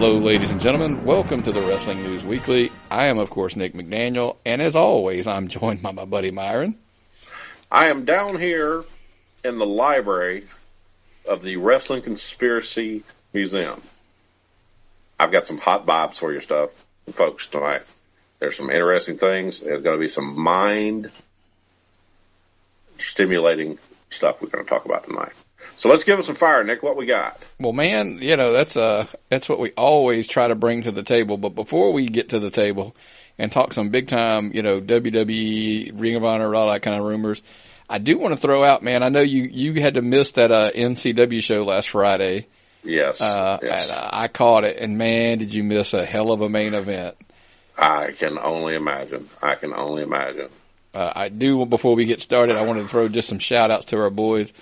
Hello, ladies and gentlemen. Welcome to the Wrestling News Weekly. I am, of course, Nick McDaniel, and as always, I'm joined by my buddy Myron. I am down here in the library of the Wrestling Conspiracy Museum. I've got some hot vibes for your stuff, folks, tonight. There's some interesting things. There's going to be some mind-stimulating stuff we're going to talk about tonight. So let's give it some fire, Nick. What we got? Well, man, that's what we always try to bring to the table. But before we get to the table and talk some big time, WWE, Ring of Honor, all that kind of rumors, I do want to throw out, man. I know you had to miss that NCW show last Friday. Yes. Yes. And I caught it, and man, did you miss a hell of a main event? I can only imagine. I do. Before we get started, I wanted to throw just some shout outs to our boys.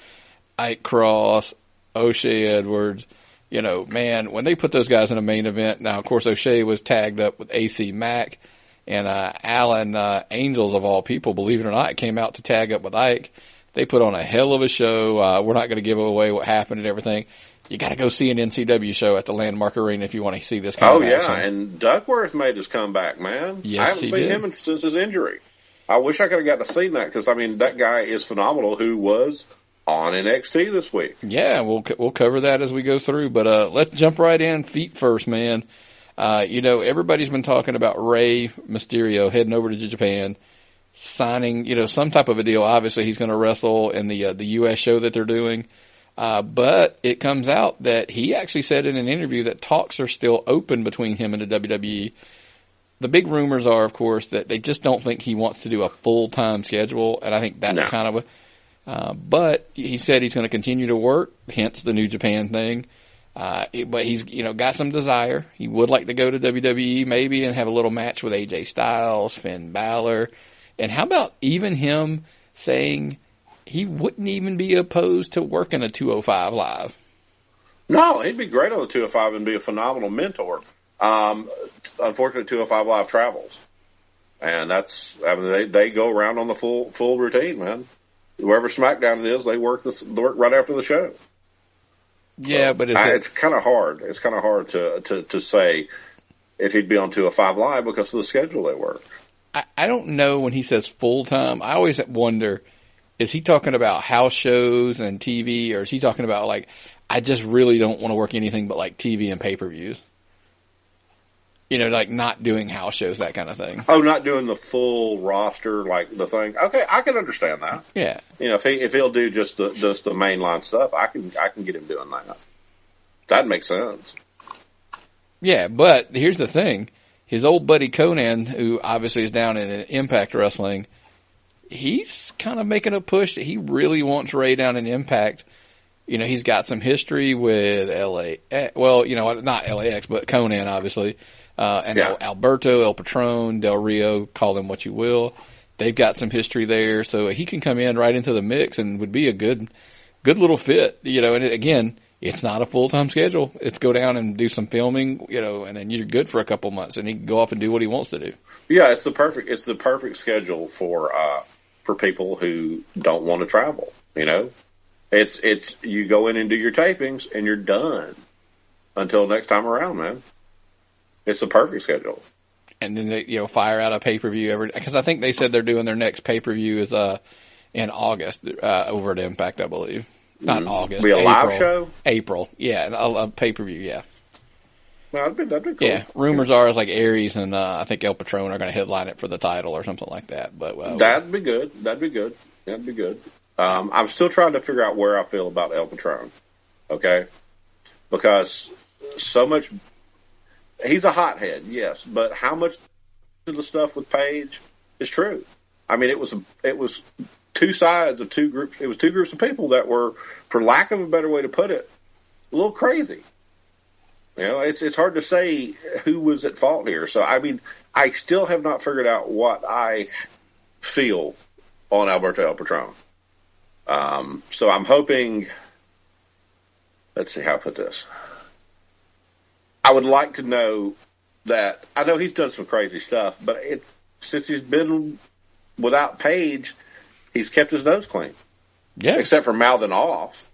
Ike Cross, O'Shea Edwards, man, when they put those guys in a main event, now, of course, O'Shea was tagged up with AC Mack, and Alan Angels, of all people, believe it or not, came out to tag up with Ike. They put on a hell of a show. We're not going to give away what happened and everything. You got to go see an NCW show at the Landmark Arena if you want to see this kind of action. And Duckworth made his comeback, man. Yes, I haven't seen him since his injury. I wish I could have gotten to see that because, that guy is phenomenal who was on NXT this week. Yeah, we'll cover that as we go through, but let's jump right in. Feet first, man. Everybody's been talking about Rey Mysterio heading over to Japan, signing, some type of a deal. Obviously, he's going to wrestle in the U.S. show that they're doing, but it comes out that he actually said in an interview that talks are still open between him and the WWE. The big rumors are, of course, that they just don't think he wants to do a full-time schedule, and I think that's kind of a but he said he's going to continue to work, hence the New Japan thing. But he's, got some desire. He would like to go to WWE maybe and have a little match with AJ Styles, Finn Balor. And how about even him saying he wouldn't even be opposed to working a 205 Live? No, he'd be great on the 205 and be a phenomenal mentor. Unfortunately, 205 Live travels. And they go around on the full routine, man. Whoever SmackDown it is, they work right after the show. Yeah, so, but it's kind of hard. It's kind of hard to say if he'd be on 205 Live because of the schedule they work. I don't know when he says full time. I always wonder, is he talking about house shows and TV, or is he talking about I just really don't want to work anything but TV and pay per views? Not doing house shows, that kind of thing. Oh, not doing the full roster, the thing. Okay, I can understand that. Yeah. If he'll do just the mainline stuff, I can get him doing that. That makes sense. Yeah, but here's the thing. His old buddy Conan, who obviously is down in Impact Wrestling, he's kind of making a push that he really wants Ray down in Impact. He's got some history with LA. Well, not LAX, but Conan, obviously. Alberto, El Patron, Del Rio, call them what you will. They've got some history there, so he can come in right into the mix and would be a good little fit. And again, it's not a full-time schedule. It's go down and do some filming, and then you're good for a couple months, and he can go off and do what he wants to do. Yeah, it's the perfect schedule for people who don't want to travel. It's you go in and do your tapings, and you're done until next time around, man. It's the perfect schedule. And then they, fire out a pay-per-view because I think they said they're doing their next pay-per-view is in August over at Impact, I believe. Not August. Be a live show? April. Yeah, a pay-per-view, yeah. No, that'd be cool. Yeah, rumors are Aries and I think El Patron are going to headline it for the title or something like that. But that'd be good. I'm still trying to figure out where I feel about El Patron. Okay? Because so much... He's a hothead, yes, but how much of the stuff with Paige is true? It was two sides of two groups. It was two groups of people that were, for lack of a better way to put it, a little crazy. It's hard to say who was at fault here. So, I still have not figured out what I feel on Alberto El Patron. So I'm hoping. Let's see how I put this. I would like to know that I know he's done some crazy stuff, but since he's been without Paige, he's kept his nose clean. Yeah. Except for mouthing off.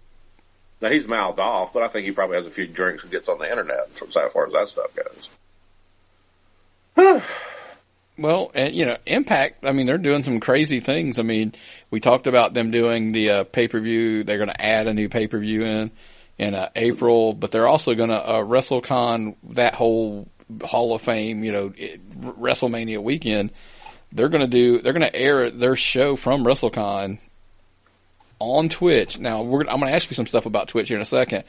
Now, he's mouthed off, but I think he probably has a few drinks and gets on the internet as far as that stuff goes. Well, and, Impact, I mean, they're doing some crazy things. I mean, we talked about them doing the pay-per-view. They're going to add a new pay-per-view in April, but they're also going to WrestleCon, that whole Hall of Fame, WrestleMania weekend. They're going to air their show from WrestleCon on Twitch. Now, I'm going to ask you some stuff about Twitch here in a second,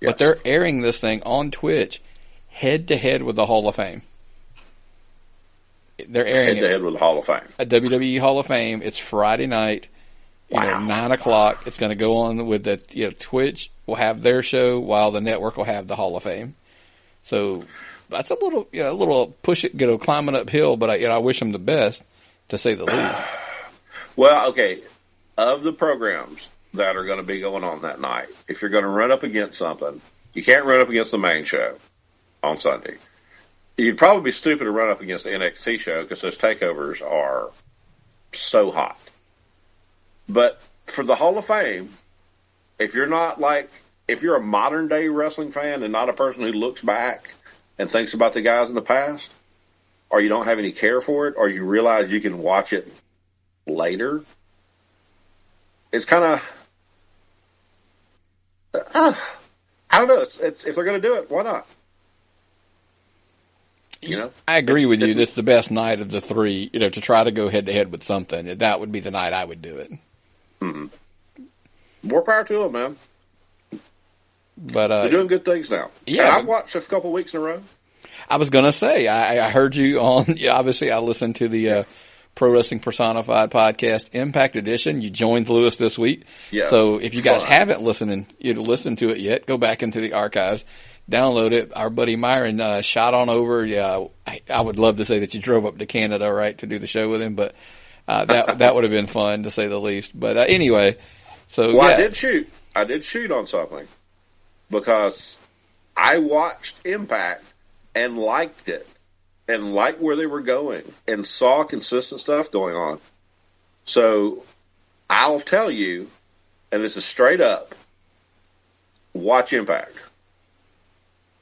but they're airing this thing on Twitch head-to-head with the Hall of Fame. They're airing head-to-head with the Hall of Fame. A WWE Hall of Fame. It's Friday night, 9 o'clock. It's going to go on with the Twitch will have their show while the network will have the Hall of Fame. So that's a little push it, climbing uphill. But I wish them the best, to say the least. Well, okay. Of the programs that are going to be going on that night, if you're going to run up against something, you can't run up against the main show on Sunday. You'd probably be stupid to run up against the NXT show because those takeovers are so hot. But for the Hall of Fame, if you're a modern day wrestling fan and not a person who looks back and thinks about the guys in the past, or you don't have any care for it, or you realize you can watch it later, it's kind of, I don't know. It's if they're going to do it, why not? I agree with you. That's the best night of the three, to try to go head to head with something. That would be the night I would do it. Mm-hmm. More power to them, man. But they're doing good things now. Yeah, and I've watched a couple weeks in a row. I was going to say, I heard you on, obviously I listened to the Pro Wrestling Personified podcast, Impact Edition. You joined Lewis this week. Yes, so if you guys haven't listened to it yet, go back into the archives. Download it. Our buddy Myron shot on over. Yeah, I would love to say that you drove up to Canada, right, to do the show with him, but that would have been fun, to say the least. But anyway, so I did shoot on something because I watched Impact and liked it and liked where they were going and saw consistent stuff going on. So I'll tell you, and this is straight up, watch Impact.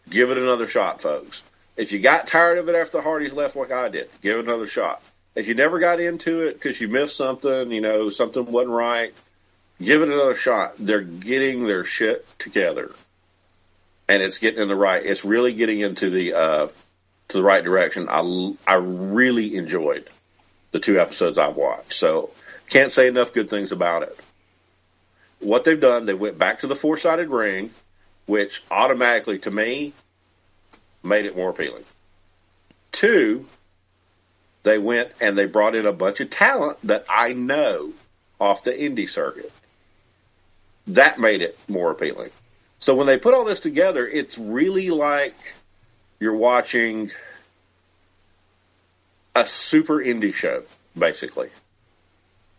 Give it another shot, folks. If you got tired of it after Hardy's left like I did, give it another shot. If you never got into it because you missed something, something wasn't right, give it another shot. They're getting their shit together. And it's it's really getting into the right direction. I really enjoyed the 2 episodes I've watched. So can't say enough good things about it. What they've done, they went back to the 4-sided ring, which automatically, to me, made it more appealing. 2, they went and they brought in a bunch of talent that I know off the indie circuit. That made it more appealing. So when they put all this together, it's really like you're watching a super indie show, basically.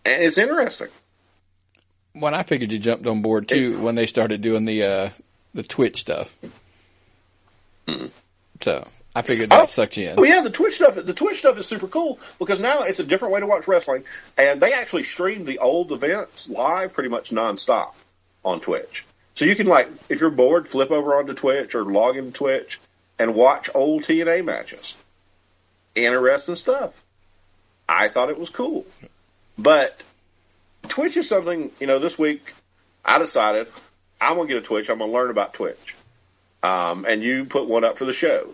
And it's interesting. Well, I figured you jumped on board, too, when they started doing the Twitch stuff. Mm-hmm. So I figured that sucked you in. Oh yeah, the Twitch stuff is super cool because now it's a different way to watch wrestling, and they actually stream the old events live pretty much nonstop on Twitch. So you can, if you're bored, flip over onto Twitch or log into Twitch and watch old TNA matches. Interesting stuff. I thought it was cool. But Twitch is something, this week I decided I'm going to get a Twitch. I'm going to learn about Twitch. And you put one up for the show.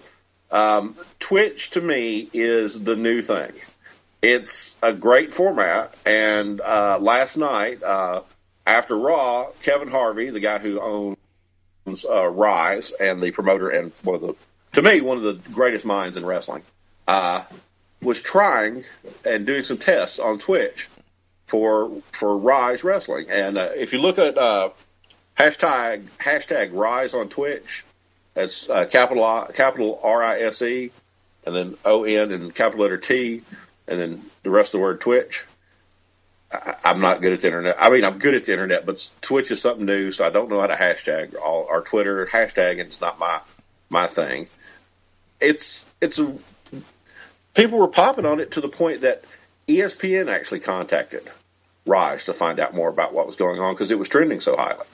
Twitch, to me, is the new thing. It's a great format. And last night, after Raw, Kevin Harvey, the guy who owns Rise and the promoter and one of the greatest minds in wrestling, was trying and doing some tests on Twitch for Rise Wrestling. And if you look at hashtag Rise on Twitch, it's capital RISE, and then ON and capital letter T, and then the rest of the word Twitch. I'm not good at the internet. I mean, I'm good at the internet, but Twitch is something new, so I don't know how to hashtag our Twitter hashtag, and it's not my thing. People were popping on it to the point that ESPN actually contacted Rise to find out more about what was going on because it was trending so highly.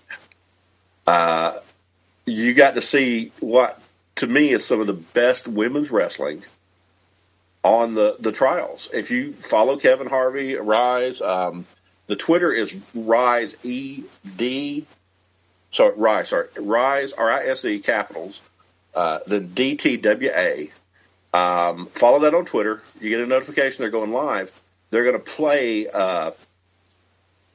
you got to see what, to me, is some of the best women's wrestling on the trials. If you follow Kevin Harvey, Rise, the Twitter is Rise ED. Rise, RISE capitals, then DTWA. Follow that on Twitter. You get a notification they're going live. They're going to play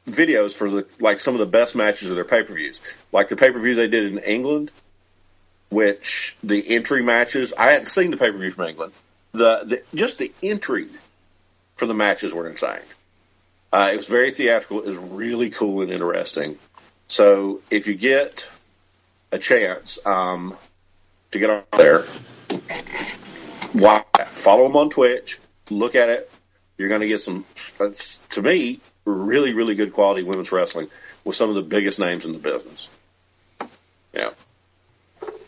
videos for some of the best matches of their pay-per-views. Like the pay-per-view they did in England, which the entry matches, I hadn't seen the pay-per-view from England. Just the entry for the matches were insane. It was very theatrical. It was really cool and interesting. So if you get a chance to get on there, follow them on Twitch, look at it. You're going to get some, to me, really, really good quality women's wrestling with some of the biggest names in the business. Yeah.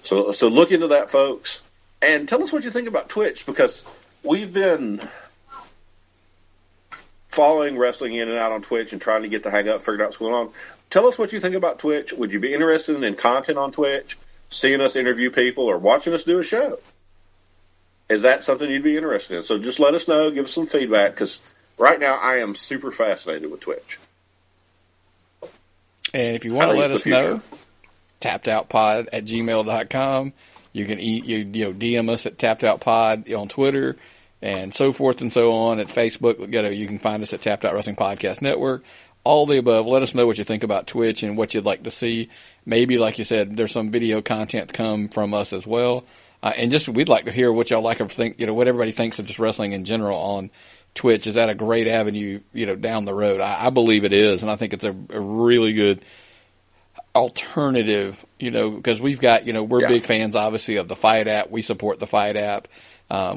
So look into that, folks, and tell us what you think about Twitch, because we've been following wrestling in and out on Twitch and trying to get the hang up, figure out what's going on. Tell us what you think about Twitch. Would you be interested in content on Twitch, seeing us interview people, or watching us do a show? Is that something you'd be interested in? So just let us know, give us some feedback, because right now I am super fascinated with Twitch. And if you want to let us know, tappedoutpod@gmail.com. You can DM us at tappedoutpod on Twitter and so forth and so on. At Facebook, you can find us at Tapped Out Wrestling Podcast Network. All the above. Let us know what you think about Twitch and what you'd like to see. Maybe, like you said, there's some video content to come from us as well. And just, we'd like to hear what y'all like or think, what everybody thinks of just wrestling in general on Twitch. Is that a great avenue, down the road? I believe it is. And I think it's a really good alternative, because we've got, we're big fans, obviously, of the Fight app. We support the Fight app.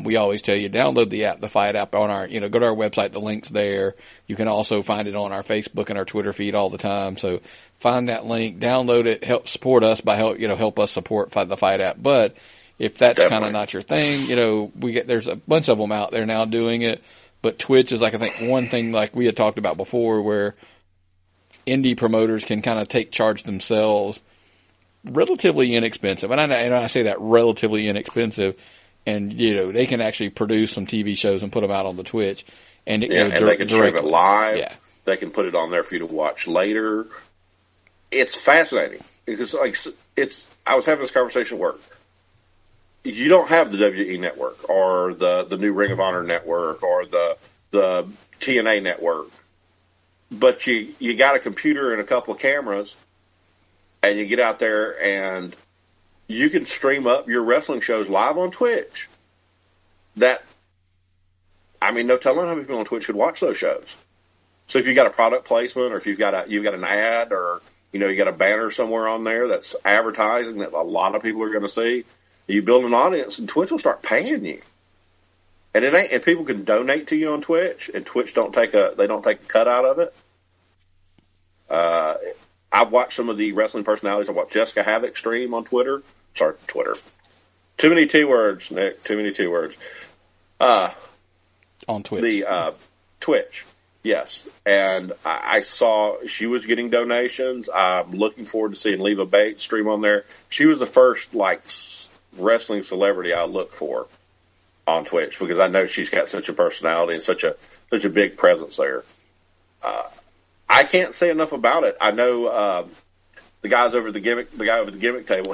We always tell you, download the app, the Fight app on our, go to our website. The link's there. You can also find it on our Facebook and our Twitter feed all the time. So find that link, download it, help support us by help us support the Fight app. But if that's kind of not your thing, there's a bunch of them out there now doing it. But Twitch is I think one thing like we had talked about before, where indie promoters can kind of take charge themselves, relatively inexpensive. And I say that relatively inexpensive. And, they can actually produce some TV shows and put them out on the Twitch. And, and they can stream it live. Yeah. They can put it on there for you to watch later. It's fascinating because, I was having this conversation at work. You don't have the WE network or the new Ring of Honor network or the TNA network, but you got a computer and a couple of cameras, and you get out there and you can stream up your wrestling shows live on Twitch. No telling how many people on Twitch could watch those shows. So if you got a product placement, or if you've got an ad, or you got a banner somewhere on there that's advertising that a lot of people are going to see, you build an audience, and Twitch will start paying you. And people can donate to you on Twitch, and Twitch don't take a cut out of it. I've watched some of the wrestling personalities. I watched Jessica Havoc stream on Twitter. Sorry, Twitter. Too many T words, Nick. Too many T words. On Twitch. The Twitch, yes. And I saw she was getting donations. I'm looking forward to seeing Leva Bates stream on there. She was the first wrestling celebrity I look for on Twitch, because I know she's got such a personality and such a big presence there. I can't say enough about it. I know the guy over the gimmick table,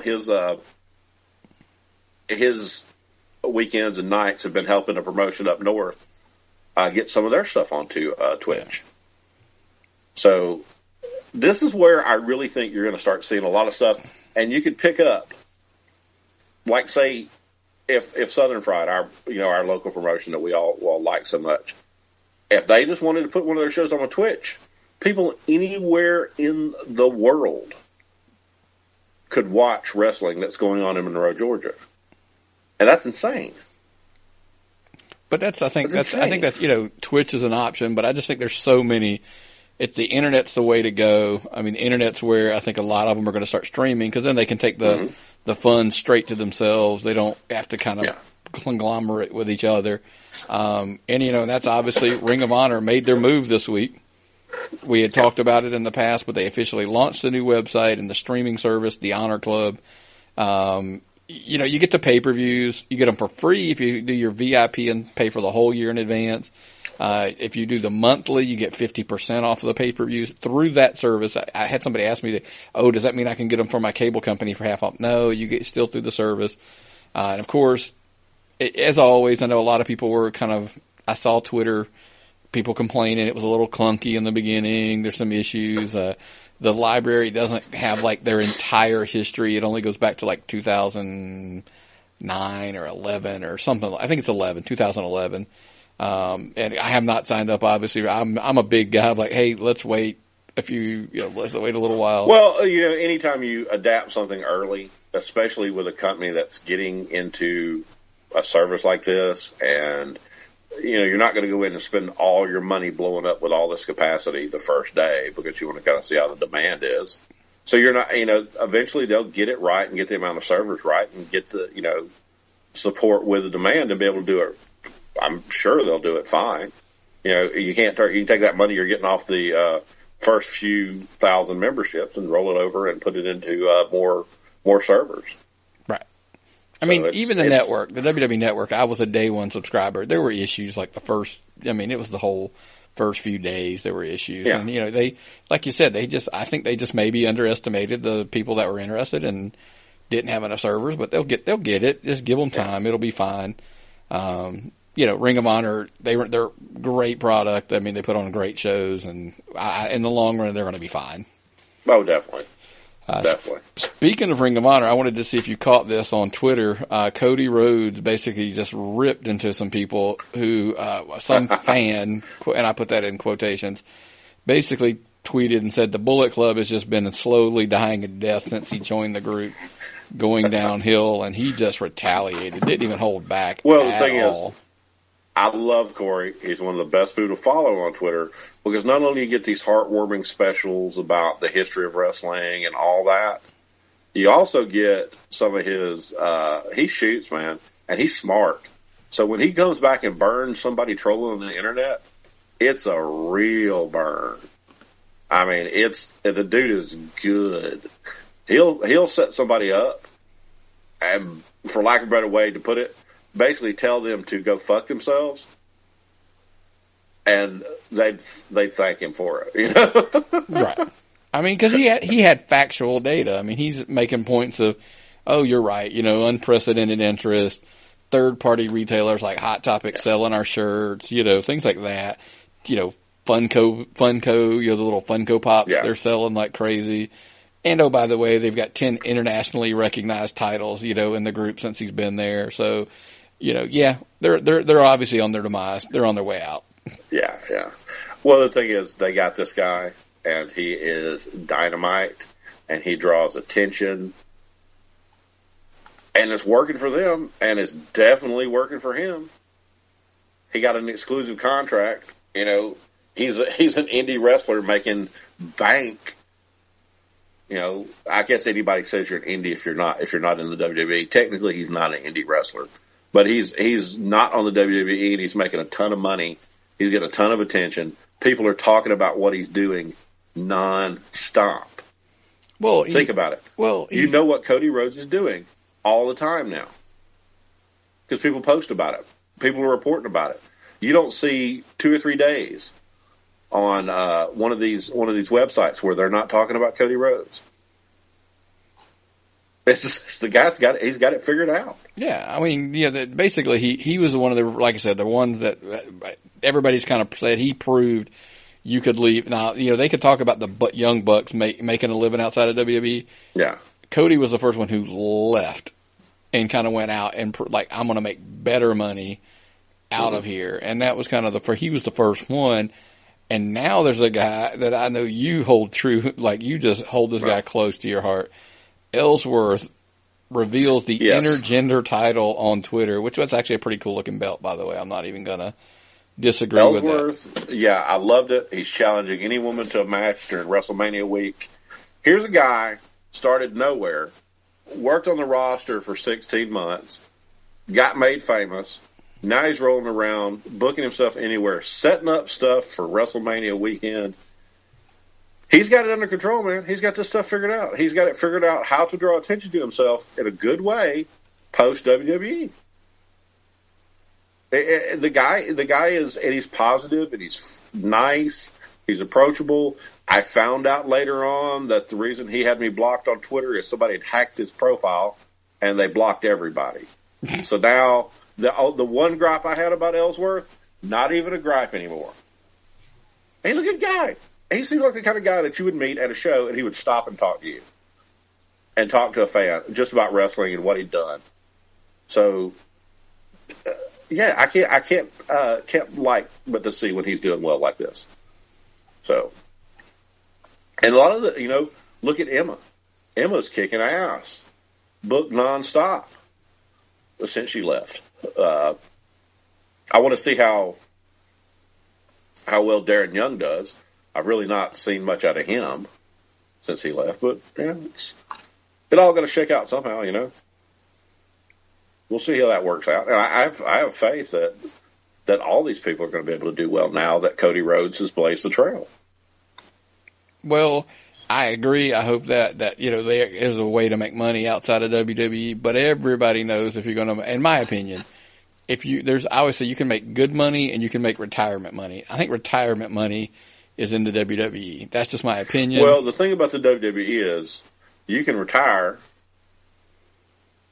his weekends and nights have been helping a promotion up north get some of their stuff onto Twitch. Yeah. So this is where I really think you're going to start seeing a lot of stuff, and you could pick up, like, say, if Southern Fried, our local promotion that we all like so much, if they just wanted to put one of their shows on Twitch, people anywhere in the world could watch wrestling that's going on in Monroe, Georgia, and that's insane. But I think that's Twitch is an option, but I just think there's so many. The internet's the way to go. I mean, the internet's where I think a lot of them are going to start streaming, because then they can take the funds straight to themselves. They don't have to kind of conglomerate with each other. And that's obviously Ring of Honor made their move this week. We had talked about it in the past, but they officially launched the new website and the streaming service, the Honor Club. You know, you get the pay-per-views. You get them for free if you do your VIP and pay for the whole year in advance. If you do the monthly, you get 50% off of the pay-per-views through that service. I had somebody ask me, does that mean I can get them from my cable company for half off? No, you get still through the service. And of course, as always, I know a lot of people were I saw Twitter, people complaining it was a little clunky in the beginning. There's some issues. The library doesn't have like their entire history. It only goes back to like 2009 or 11 or something. I think it's 2011. And I have not signed up, obviously. I'm a big guy. I'm like, hey, let's wait let's wait a little while. Well, anytime you adapt something early, especially with a company that's getting into a service like this, and you're not going to go in and spend all your money blowing up with all this capacity the first day because you want to kind of see how the demand is. So you're not, eventually they'll get it right and get the amount of servers right and get the, support with the demand and be able to do it. I'm sure they'll do it fine. You can take that money you're getting off the first few thousand memberships and roll it over and put it into more servers. Right. I mean, even the network, the WWE Network, I was a day one subscriber. There were issues like it was the whole first few days there were issues. Yeah. And, they, like you said, I think they just maybe underestimated the people that were interested and didn't have enough servers, but they'll get it. Just give them time. Yeah. It'll be fine. Ring of Honor, they're great product. I mean, they put on great shows, and in the long run, they're going to be fine. Oh, definitely. Definitely. Speaking of Ring of Honor, I wanted to see if you caught this on Twitter. Cody Rhodes basically just ripped into some people who, some fan, and I put that in quotations, basically tweeted and said the Bullet Club has just been slowly dying a death since he joined the group, going downhill, and he just retaliated. Didn't even hold back. Well, the thing is, I love Corey. He's one of the best people to follow on Twitter because not only you get these heartwarming specials about the history of wrestling and all that, you also get some of his, he shoots, man, and he's smart. So when he comes back and burns somebody trolling on the internet, it's a real burn. I mean, the dude is good. He'll set somebody up and, for lack of a better way to put it, basically tell them to go fuck themselves, and they'd thank him for it, Right. I mean, because he had factual data. I mean, he's making points of, oh, you're right, unprecedented interest, third-party retailers like Hot Topic selling our shirts, things like that. Funko, the little Funko Pops, they're selling like crazy. And, oh, by the way, they've got 10 internationally recognized titles, in the group since he's been there. So, they're obviously on their demise. They're on their way out. Yeah. Well, the thing is, they got this guy, and he is dynamite, and he draws attention, and it's working for them, and it's definitely working for him. He got an exclusive contract. He's an indie wrestler making bank. I guess anybody says you're an indie if you're not in the WWE. Technically, he's not an indie wrestler, but he's not on the WWE, and he's making a ton of money. He's getting a ton of attention. People are talking about what he's doing non-stop. Well, think about it. Well, you know what Cody Rhodes is doing all the time now because people post about it. People are reporting about it. You don't see 2 or 3 days on one of these websites where they're not talking about Cody Rhodes. It's the guy's got it. He's got it figured out. Yeah, I mean, basically he was one of the, like I said, the ones that everybody's kind of said he proved you could leave. Now, they could talk about the young bucks making a living outside of WWE. Yeah, Cody was the first one who left and kind of went out and I'm going to make better money out of here, and that was kind of he was the first one. And now there's a guy that I know you hold true, like you just hold this guy close to your heart. Ellsworth reveals the intergender title on Twitter, which was actually a pretty cool looking belt, by the way. I'm not even going to disagree with that. Yeah, I loved it. He's challenging any woman to a match during WrestleMania week. Here's a guy, started nowhere, worked on the roster for 16 months, got made famous. Now he's rolling around, booking himself anywhere, setting up stuff for WrestleMania weekend. He's got it under control, man. He's got this stuff figured out. He's got it figured out how to draw attention to himself in a good way post WWE. The guy is, and he's positive, and he's nice. He's approachable. I found out later on that the reason he had me blocked on Twitter is somebody had hacked his profile, and they blocked everybody. So now the one gripe I had about Ellsworth, not even a gripe anymore. He's a good guy. He seems like the kind of guy that you would meet at a show, and he would stop and talk to you, and talk to a fan just about wrestling and what he'd done. So, yeah, I can't like but to see when he's doing well like this. So, and a lot of the, look at Emma. Emma's kicking ass, booked nonstop since she left. I want to see how well Darren Young does. I've really not seen much out of him since he left, but yeah, it's all going to shake out somehow, We'll see how that works out, and I have faith that all these people are going to be able to do well now that Cody Rhodes has blazed the trail. Well, I agree. I hope that there is a way to make money outside of WWE, but everybody knows if you're going to, in my opinion, I always say you can make good money and you can make retirement money. I think retirement money is in the WWE. That's just my opinion. Well, the thing about the WWE is you can retire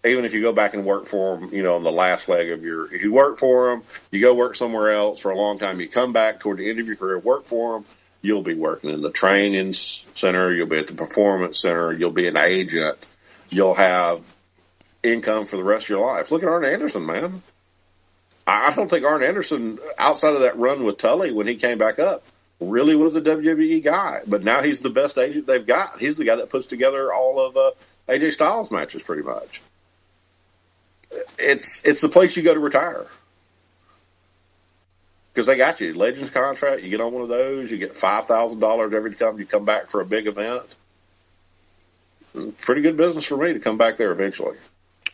even if you go back and work for them, on the last leg of if you work for them, you go work somewhere else for a long time, you come back toward the end of your career, work for them, you'll be working in the training center, you'll be at the performance center, you'll be an agent, you'll have income for the rest of your life. Look at Arn Anderson, man. I don't think Arn Anderson, outside of that run with Tully when he came back up, really was a WWE guy. But now he's the best agent they've got. He's the guy that puts together all of AJ Styles matches pretty much. It's the place you go to retire. Because they got you. Legends contract, you get on one of those, you get $5,000 every time you come back for a big event. Pretty good business for me to come back there eventually.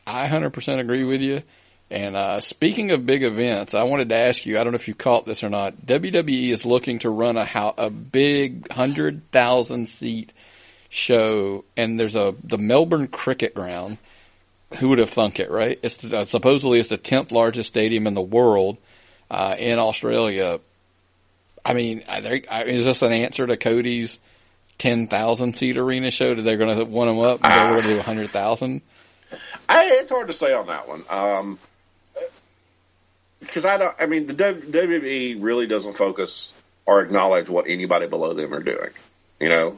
I 100% agree with you. And speaking of big events, I wanted to ask you, I don't know if you caught this or not, WWE is looking to run a big 100,000-seat show, and there's the Melbourne Cricket Ground. Who would have thunk it, right? Supposedly it's the 10th largest stadium in the world in Australia. I mean, is this an answer to Cody's 10,000-seat arena show? Are they going to one them up and go, we're going to do 100,000? It's hard to say on that one. Because the WWE really doesn't focus or acknowledge what anybody below them are doing. They're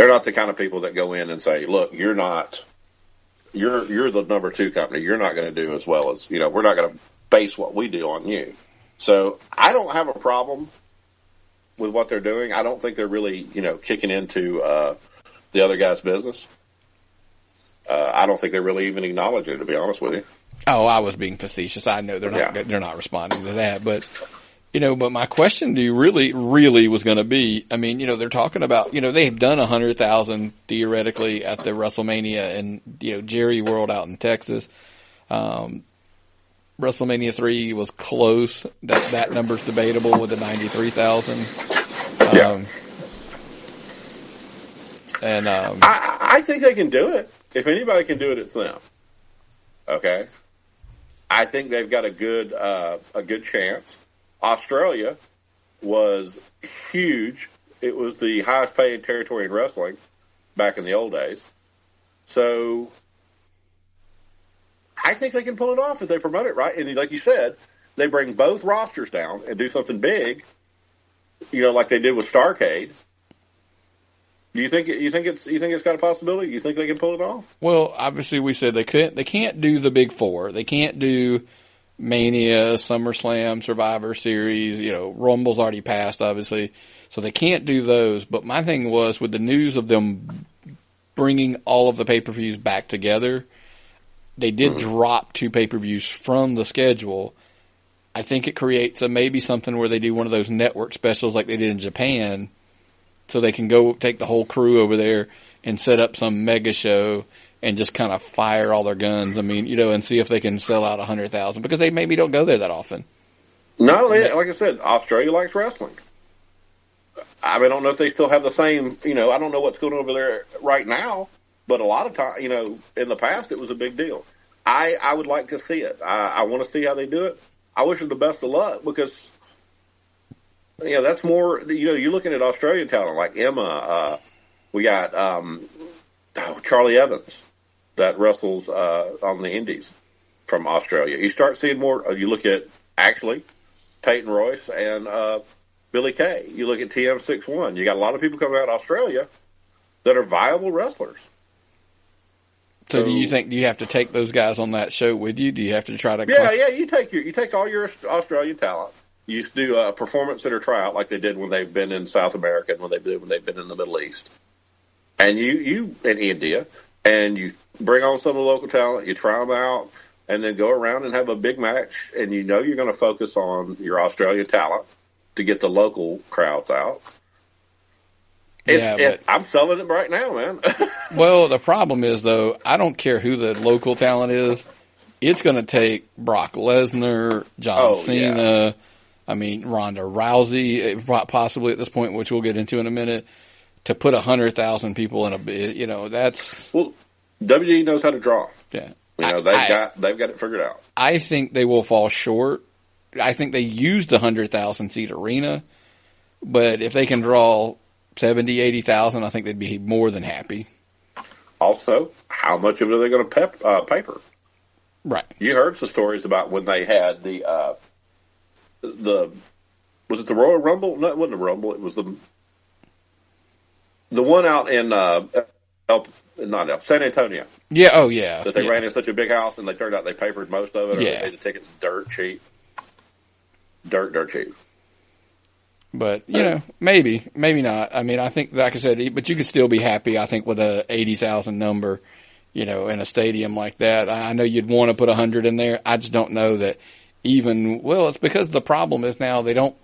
not the kind of people that go in and say, look, you're the number 2 company. You're not going to do as well as, we're not going to base what we do on you. So I don't have a problem with what they're doing. I don't think they're really, kicking into the other guy's business. I don't think they really even acknowledge it, to be honest with you. Oh, I was being facetious. I know they're not responding to that, but but my question to you really was going to be, they're talking about, they've done 100,000 theoretically at the WrestleMania and, Jerry World out in Texas. WrestleMania 3 was close. That number's debatable with the 93,000. Yeah. And, I think they can do it. If anybody can do it, it's them. Okay. I think they've got a good chance. Australia was huge. It was the highest paying territory in wrestling back in the old days. So I think they can pull it off if they promote it right. And like you said, they bring both rosters down and do something big, like they did with Starrcade. You think it's got a possibility? You think they can pull it off? Well, obviously we said they can't do the big 4. They can't do Mania, SummerSlam, Survivor Series, Rumble's already passed, obviously. So they can't do those. But my thing was, with the news of them bringing all of the pay-per-views back together, they did drop 2 pay-per-views from the schedule. I think it creates maybe something where they do one of those network specials like they did in Japan, so they can go take the whole crew over there and set up some mega show and just kind of fire all their guns. And see if they can sell out 100,000 because they maybe don't go there that often. No, like I said, Australia likes wrestling. I mean, I don't know if they still have the same, I don't know what's going on over there right now, but a lot of time, in the past, it was a big deal. I would like to see it. I want to see how they do it. I wish them the best of luck because, that's more, you're looking at Australian talent like Emma. We got Charlie Evans that wrestles on the Indies from Australia. You start seeing more, you look at, actually, Peyton Royce and Billy Kay. You look at TM61. You got a lot of people coming out of Australia that are viable wrestlers. So do you have to take those guys on that show with you? Do you have to try to? Yeah. You take all your Australian talent. You used to do a performance center tryout like they did when they've been in South America and when they've been in the Middle East, and you in India, and you bring on some of the local talent. You try them out, and then go around and have a big match. And you're going to focus on your Australian talent to get the local crowds out. I'm selling it right now, man. Well, the problem is, though, I don't care who the local talent is. It's going to take Brock Lesnar, John Cena, yeah. I mean, Ronda Rousey, possibly at this point, which we'll get into in a minute, to put 100,000 people in a bid. That's... Well, WWE knows how to draw. Yeah. They've got it figured out. I think they will fall short. I think they used the 100,000 seat arena, but if they can draw 70, 80,000, I think they'd be more than happy. Also, how much of it are they going to paper? Right. You heard some stories about when they had the was it the Royal Rumble? No, it wasn't the Rumble. It was the one out in San Antonio. Yeah. Oh, yeah. That they ran in such a big house, and they turned out they papered most of it, or they made the tickets dirt cheap. Dirt cheap. But, maybe not. I mean, I think, like I said, but you could still be happy, I think, with a 80,000 number, in a stadium like that. I know you'd want to put 100 in there. I just don't know that it's because the problem is now they don't,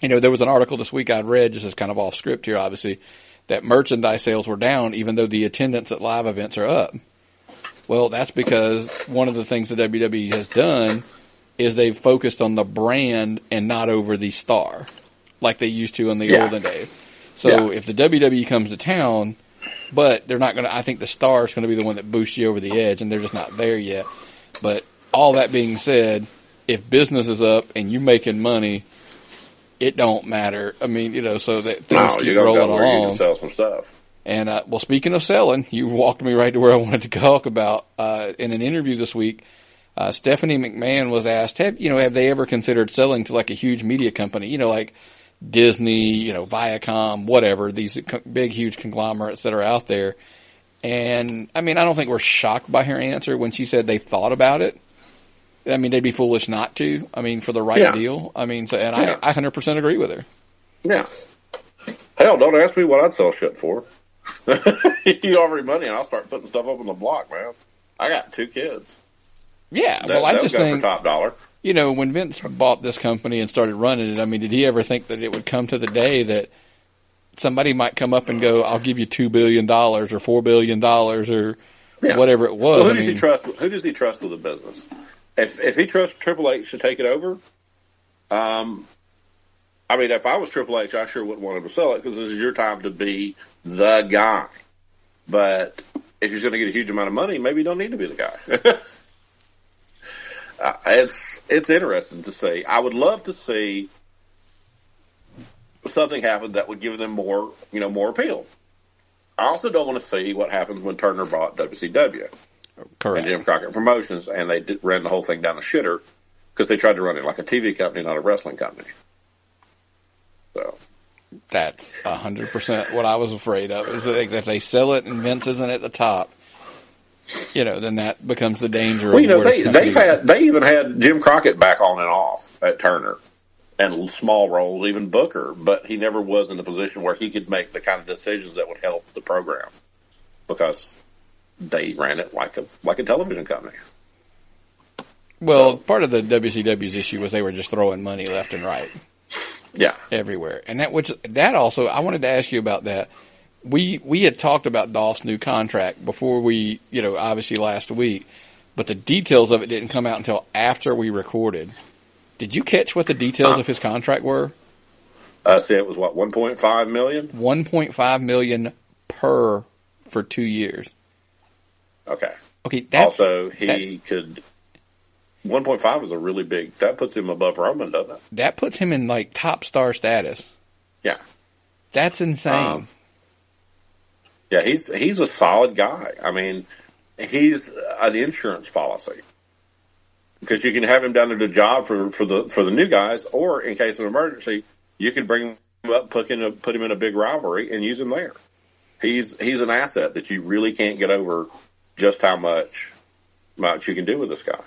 there was an article this week I'd read, just as kind of off script here, obviously, that merchandise sales were down even though the attendance at live events are up. Well, that's because one of the things that WWE has done is they've focused on the brand and not over the star, like they used to in the olden days. So if the WWE comes to town, but they're not going to, I think the star is going to be the one that boosts you over the edge, and they're just not there yet. But all that being said, if business is up and you're making money, it don't matter. I mean, so that things keep rolling along. You can sell some stuff. And, speaking of selling, you walked me right to where I wanted to talk about, in an interview this week, Stephanie McMahon was asked, have they ever considered selling to like a huge media company, like Disney, Viacom, whatever, these big, huge conglomerates that are out there. And, I mean, I don't think we're shocked by her answer when she said they thought about it. I mean, they'd be foolish not to, for the right deal. I mean, I 100% agree with her. Yeah. Hell, don't ask me what I'd sell shit for. You offer me money and I'll start putting stuff up on the block, man. I got 2 kids. Yeah, well, I just think, for top dollar. When Vince bought this company and started running it, I mean, did he ever think that it would come to the day that somebody might come up and go, I'll give you $2 billion or $4 billion or whatever it was? Well, who does he trust? Who does he trust with the business? If he trusts Triple H to take it over, if I was Triple H, I sure wouldn't want him to sell it because this is your time to be the guy. But if he's going to get a huge amount of money, maybe you don't need to be the guy. It's interesting to see. I would love to see something happen that would give them more appeal. I also don't want to see what happens when Turner bought WCW. Correct. And Jim Crockett Promotions, and they ran the whole thing down the shitter because they tried to run it like a TV company, not a wrestling company. So that's 100% what I was afraid of. Is that if they sell it and Vince isn't at the top, then that becomes the danger. Well, they even had Jim Crockett back on and off at Turner, and small roles, even Booker, but he never was in a position where he could make the kind of decisions that would help the program because they ran it like a television company. Well, part of the WCW's issue was they were just throwing money left and right. Yeah. Everywhere. And that also, I wanted to ask you about that. We had talked about Dolph's new contract before we, obviously last week, but the details of it didn't come out until after we recorded. Did you catch what the details of his contract were? See, it was what, 1.5 million? 1.5 million per for 2 years. Okay. Okay. That's, also, he could. 1.5 is a really big. That puts him above Roman, doesn't it? that puts him in like top star status. Yeah. That's insane. Yeah, he's a solid guy. I mean, he's an insurance policy because you can have him down at a job for the new guys, or in case of an emergency, you could bring him up, put him in a big rivalry, and use him there. He's an asset that you really can't get over just how much you can do with this guy.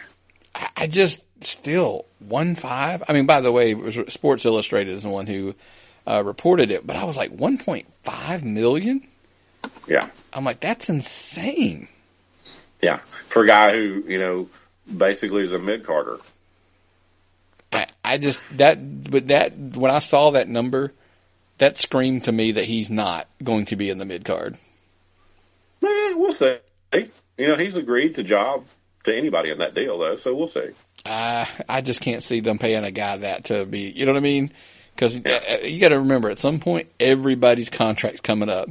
I just still 1.5. I mean, by the way, it was Sports Illustrated is the one who reported it, but I was like 1.5 million. Yeah, I'm like, that's insane. Yeah, for a guy who basically is a mid-carder. I just when I saw that number, that screamed to me that he's not going to be in the mid card. We'll see. He's agreed to anybody in that deal though, so we'll see. I just can't see them paying a guy that to be. You know what I mean? Because you got to remember, at some point, everybody's contract's coming up.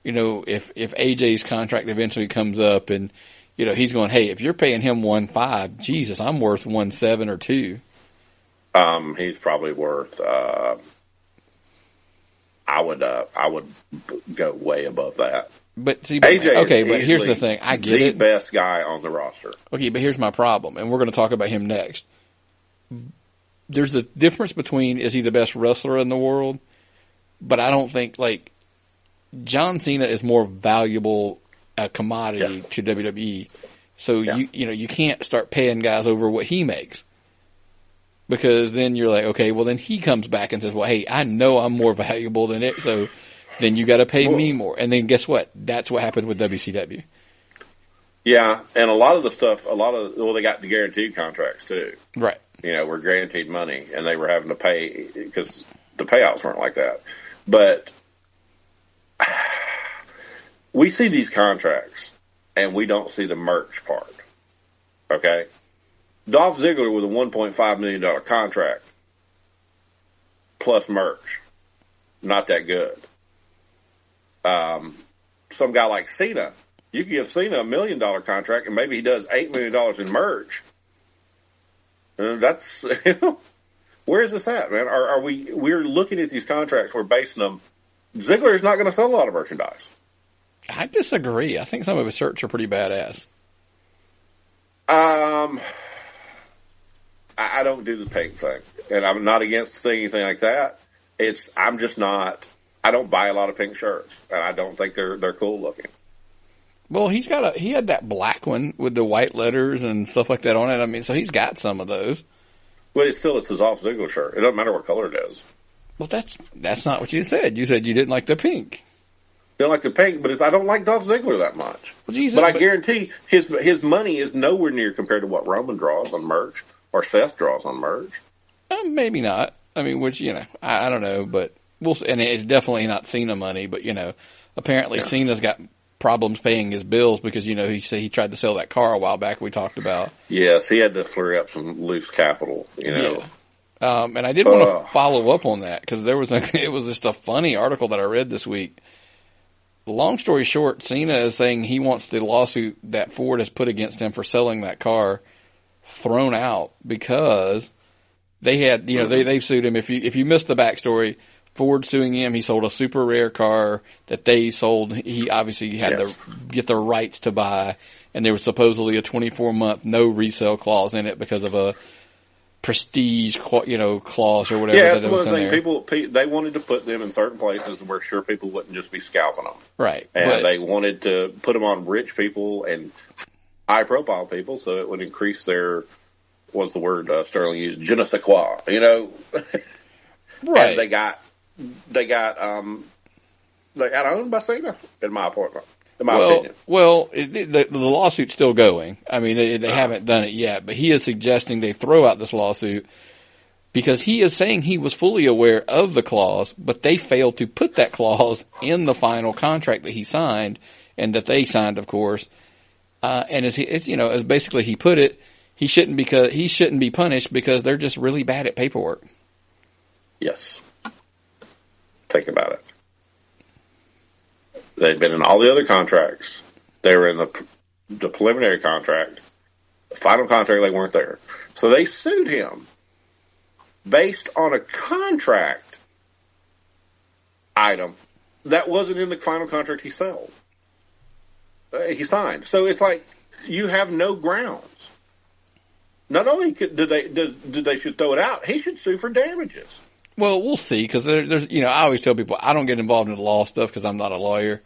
If AJ's contract eventually comes up, and he's going, hey, if you're paying him 1.5, Jesus, I'm worth 1.7 or 2. He's probably worth. I would go way above that. But see, AJ okay, but here's the thing. I get it. The best guy on the roster. Okay, but here's my problem, and we're going to talk about him next. There's a difference between, is he the best wrestler in the world? But I don't think, like, John Cena is more valuable a commodity to WWE. So you can't start paying guys over what he makes. Because then you're like, okay, well then he comes back and says, well, hey, I know I'm more valuable than it, so then you got to pay me more. And then guess what? That's what happened with WCW. Yeah, and a lot of the stuff, they got the guaranteed contracts too. Right. Were guaranteed money, and they were having to pay because the payouts weren't like that. But we see these contracts, and we don't see the merch part. Okay? Dolph Ziggler with a $1.5 million contract plus merch, not that good. Some guy like Cena, you can give Cena $1 million contract, and maybe he does $8 million in merch. And that's where is this at, man? We're looking at these contracts, we're basing them. Ziggler is not going to sell a lot of merchandise. I disagree. I think some of his shirts are pretty badass. I don't do the pink thing, and I'm not against anything like that. I'm just not. I don't buy a lot of pink shirts, and I don't think they're cool looking. Well, he had that black one with the white letters and stuff like that on it. I mean, so he's got some of those. Well, it's his Dolph Ziggler shirt. It doesn't matter what color it is. Well, that's not what you said. You said you didn't like the pink. I don't like the pink, but I don't like Dolph Ziggler that much. Well, Jesus, but I guarantee his money is nowhere near compared to what Roman draws on merch or Seth draws on merch. Maybe not. I mean, which I don't know, but and it's definitely not Cena money. But apparently Cena's got problems paying his bills because he said he tried to sell that car a while back. We talked about. Yes, he had to flare up some loose capital. Yeah. And I did want to follow up on that because it was just a funny article that I read this week. Long story short, Cena is saying he wants the lawsuit that Ford has put against him for selling that car thrown out because they had, they've sued him. If you missed the backstory, Ford suing him. He sold a super rare car that they sold. He obviously had to get the rights to buy, and there was supposedly a 24-month no resale clause in it because of a prestige, clause or whatever. Yeah, that's one thing. People they wanted to put them in certain places where sure people wouldn't just be scalping them, right? And they wanted to put them on rich people and high-profile people, so it would increase their what's the word Sterling used, je ne sais quoi, right? And they got owned by Cena, in my opinion. Well, the lawsuit's still going. I mean, they haven't done it yet, but he is suggesting they throw out this lawsuit because he is saying he was fully aware of the clause, but they failed to put that clause in the final contract that he signed and that they signed, of course. And as basically he put it, he shouldn't be punished because they're just really bad at paperwork. Yes. Think about it. They'd been in all the other contracts. They were in the preliminary contract. The final contract, they weren't there. So they sued him based on a contract item that wasn't in the final contract he sold. He signed. So it's like you have no grounds. Not only did they should throw it out, he should sue for damages. Well, we'll see, because there's, I always tell people I don't get involved in the law stuff because I'm not a lawyer.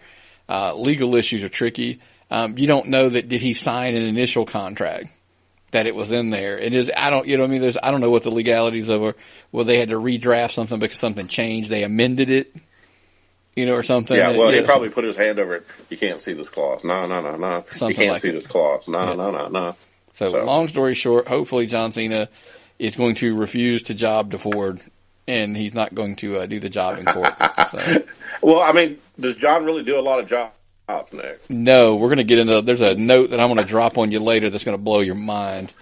Legal issues are tricky. You don't know did he sign an initial contract that it was in there? I don't know what the legalities of it. Well, they had to redraft something because something changed. They amended it, or something. Yeah, well, he probably put his hand over it. You can't see this clause. No. You can't see this clause. No. So, long story short, hopefully John Cena is going to refuse to job to Ford, and he's not going to do the job in court. So. Well, does John really do a lot of jobs, Nick? No, we're going to get into. There's a note that I'm going to drop on you later that's going to blow your mind.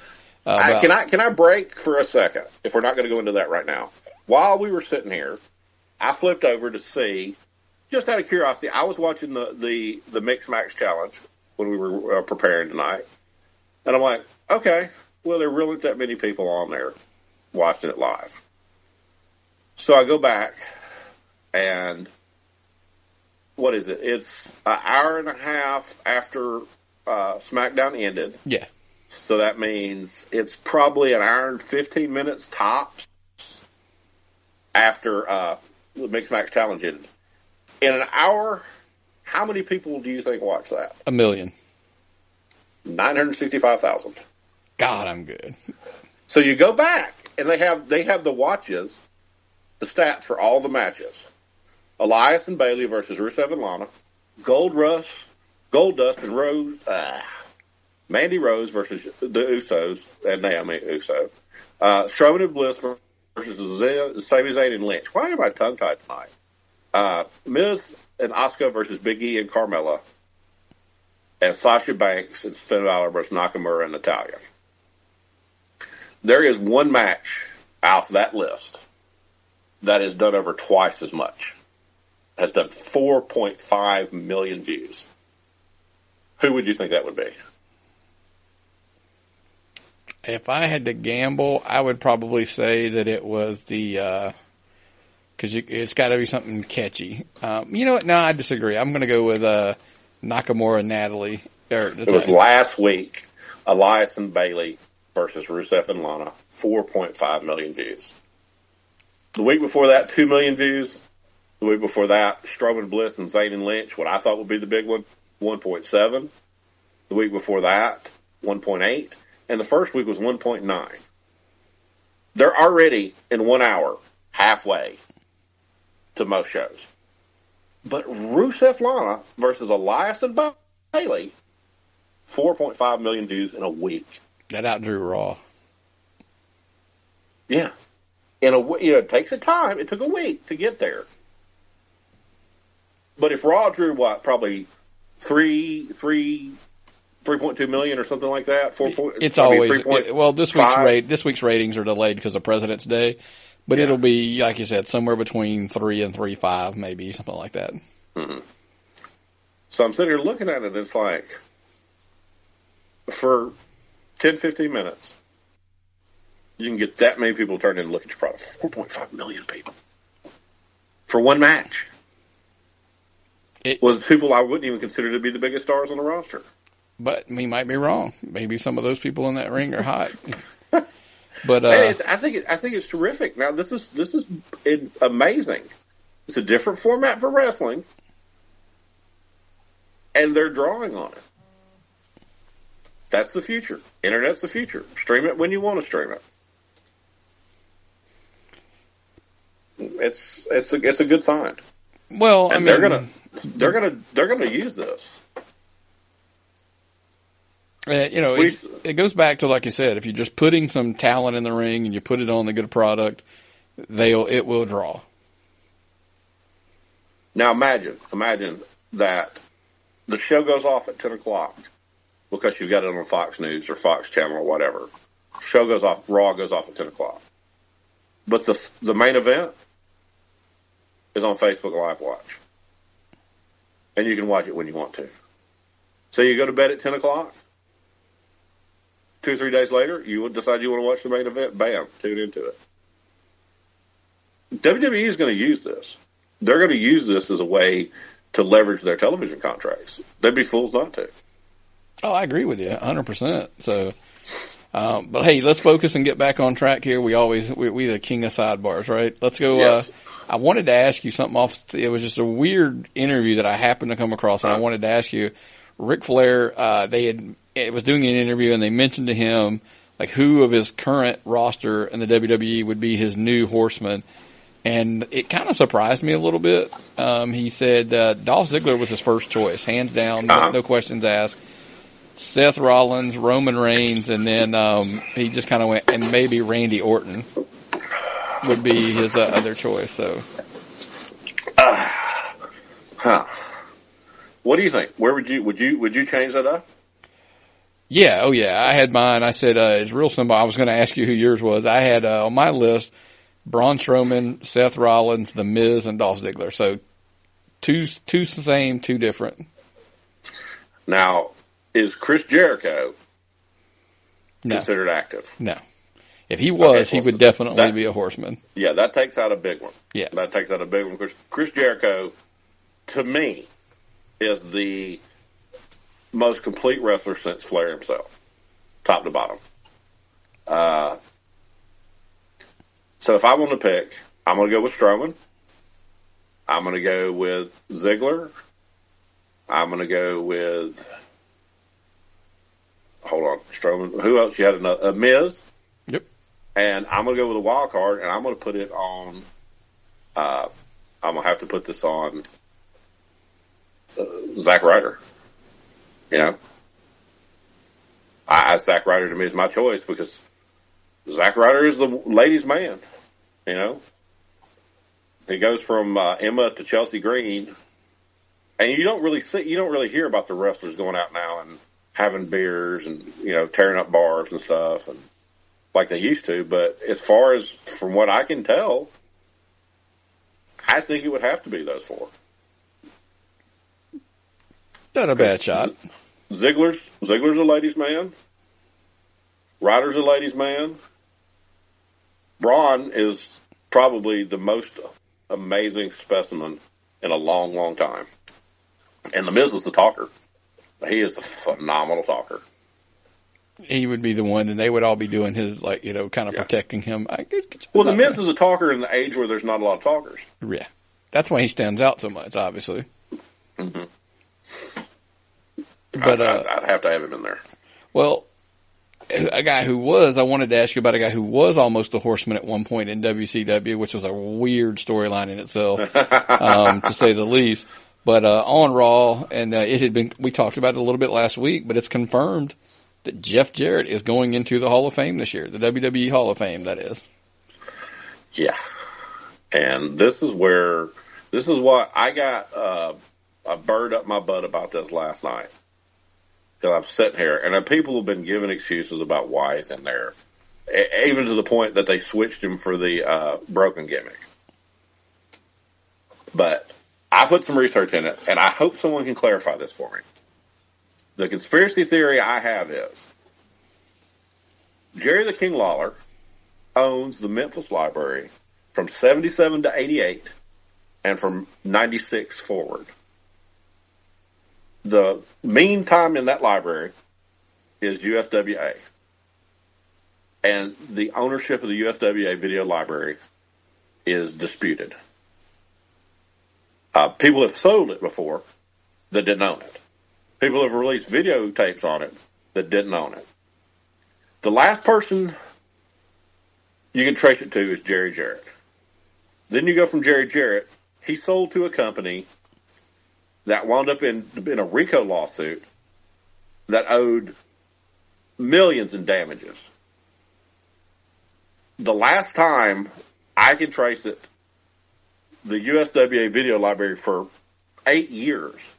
Can I break for a second? If we're not going to go into that right now, while we were sitting here, I flipped over to see, just out of curiosity. I was watching the Mix Max Challenge when we were preparing tonight, and I'm like, okay, well, there really aren't that many people on there watching it live. So I go back, and what is it? It's an hour and a half after SmackDown ended. Yeah. So that means it's probably an hour and 15 minutes tops after the Mixed Match Challenge ended. In an hour, how many people do you think watch that? 1 million. 965,000. God, I'm good. So you go back, and they have the watches, the stats for all the matches. Elias and Bailey versus Rusev and Lana. Goldust and Rose, Mandy Rose versus the Usos and Naomi Uso. Strowman and Bliss versus Sami Zayn and Lynch. Why am I tongue-tied tonight? Miz and Asuka versus Big E and Carmella. And Sasha Banks and Finn Balor versus Nakamura and Natalya. There is one match off that list that has done over twice as much. Has done 4.5 million views. Who would you think that would be? If I had to gamble, I would probably say that it was the, because it's got to be something catchy. You know what? No, I disagree. I'm going to go with Nakamura and Natalie. It was last week, Elias and Bailey versus Rusev and Lana, 4.5 million views. The week before that, 2 million views. The week before that, Strowman, Bliss, and Zayn and Lynch, what I thought would be the big one, 1.7. The week before that, 1.8. And the first week was 1.9. They're already, in 1 hour, halfway to most shows. But Rusev Lana versus Elias and Bailey, 4.5 million views in a week. That outdrew Raw. Yeah. It takes a time. It took a week to get there. But if Raw drew probably 3.2 million or something like that. This week's ratings are delayed because of President's Day, but it'll be, like you said, somewhere between 3 and 3.5, maybe something like that. Mm-hmm. So I'm sitting here looking at it, and it's like for 10, 15 minutes, you can get that many people turned in and look at your product. 4.5 million people for one match. Was people I wouldn't even consider to be the biggest stars on the roster. But we might be wrong. Maybe some of those people in that ring are hot. But I think it's terrific. Now this is amazing. It's a different format for wrestling, and they're drawing on it. That's the future. Internet's the future. Stream it when you want to stream it. It's a good sign. Well, and they're gonna use this. It goes back to, like you said, if you're just putting some talent in the ring and you put it on the good product, it will draw. Now imagine that the show goes off at 10 o'clock because you've got it on Fox News or Fox Channel or whatever. Show goes off, Raw goes off at 10 o'clock. But the main event is on Facebook Live Watch. And you can watch it when you want to. So you go to bed at 10 o'clock. 2 or 3 days later, you would decide you want to watch the main event. Bam, tune into it. WWE is going to use this. They're going to use this as a way to leverage their television contracts. They'd be fools not to. Oh, I agree with you 100%. So, but hey, let's focus and get back on track here. We the king of sidebars, right? Let's go. Yes. I wanted to ask you something it was just a weird interview that I happened to come across, and I wanted to ask you, Ric Flair, it was doing an interview and they mentioned to him, like, who of his current roster in the WWE would be his new horseman. And it kind of surprised me a little bit. He said Dolph Ziggler was his first choice, hands down, no questions asked. Seth Rollins, Roman Reigns, and then he just kind of went, and maybe Randy Orton would be his other choice. So, what do you think? Where would you change that up? Yeah, oh yeah, I had mine. I said it's real simple. I was going to ask you who yours was. I had on my list Braun Strowman, Seth Rollins, The Miz, and Dolph Ziggler. So two the same, two different. Now, is Chris Jericho considered active? No. If he was, he would definitely be a horseman. Yeah, that takes out a big one. Yeah. That takes out a big one. Chris Jericho, to me, is the most complete wrestler since Flair himself, top to bottom. So if I want to pick, I'm going to go with Strowman. I'm going to go with Ziggler. I'm going to go with, hold on, Strowman. Who else? You had another, Miz. Yep. And I'm going to go with a wild card, and I'm going to put it on, I'm going to have to put this on Zack Ryder. You know? Zack Ryder to me is my choice because Zack Ryder is the ladies' man. You know? He goes from Emma to Chelsea Green, and you don't really hear about the wrestlers going out now and having beers and, you know, tearing up bars and stuff and like they used to. But as far as from what I can tell, I think it would have to be those four. Not a bad shot. Ziggler's a ladies' man. Ryder's a ladies' man. Braun is probably the most amazing specimen in a long, long time. And The Miz is the talker. He is a phenomenal talker. He would be the one, and they would all be doing his, like, you know, kind of protecting him. Well, The Miz is a talker in the age where there's not a lot of talkers. Yeah. That's why he stands out so much, obviously. Mm-hmm. But I'd have to have him in there. Well, a guy who was, I wanted to ask you about a guy who was almost a horseman at one point in WCW, which was a weird storyline in itself, to say the least. But on Raw, and it had been, we talked about it a little bit last week, but it's confirmed that Jeff Jarrett is going into the Hall of Fame this year, the WWE Hall of Fame, that is. Yeah. And this is what I got a bird up my butt about this last night. Because I'm sitting here, and people have been giving excuses about why he's in there, even to the point that they switched him for the broken gimmick. But I put some research in it, and I hope someone can clarify this for me. The conspiracy theory I have is Jerry the King Lawler owns the Memphis Library from 77 to 88 and from 96 forward. The mean time in that library is USWA. And the ownership of the USWA video library is disputed. People have sold it before that didn't own it. People have released videotapes on it that didn't own it. The last person you can trace it to is Jerry Jarrett. Then you go from Jerry Jarrett. He sold to a company that wound up in a RICO lawsuit that owed millions in damages. The last time I can trace it, the USWA video library for 8 years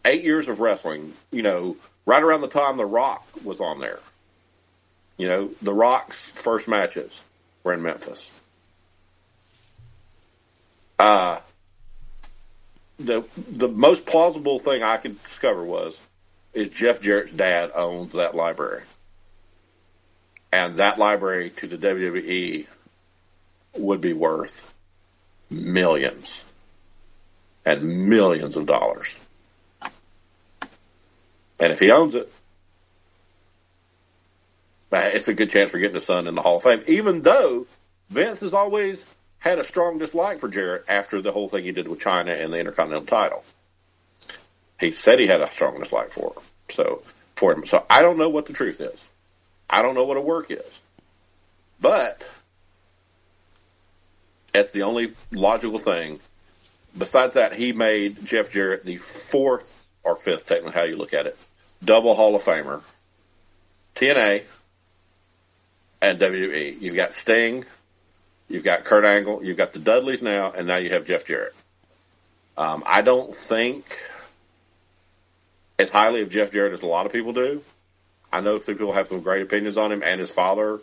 of wrestling, you know, right around the time The Rock was on there. You know, The Rock's first matches were in Memphis. the most plausible thing I could discover is Jeff Jarrett's dad owns that library. And that library to the WWE would be worth millions and millions of dollars. And if he owns it, it's a good chance for getting his son in the Hall of Fame, even though Vince has always had a strong dislike for Jarrett after the whole thing he did with China and the Intercontinental title. He said he had a strong dislike for him. So I don't know what the truth is. I don't know what a work is. But it's the only logical thing. Besides that, he made Jeff Jarrett the fourth or fifth, technically how you look at it, double Hall of Famer, TNA, and WWE. You've got Sting, you've got Kurt Angle, you've got the Dudleys now, and now you have Jeff Jarrett. I don't think as highly of Jeff Jarrett as a lot of people do. I know some people have some great opinions on him and his father,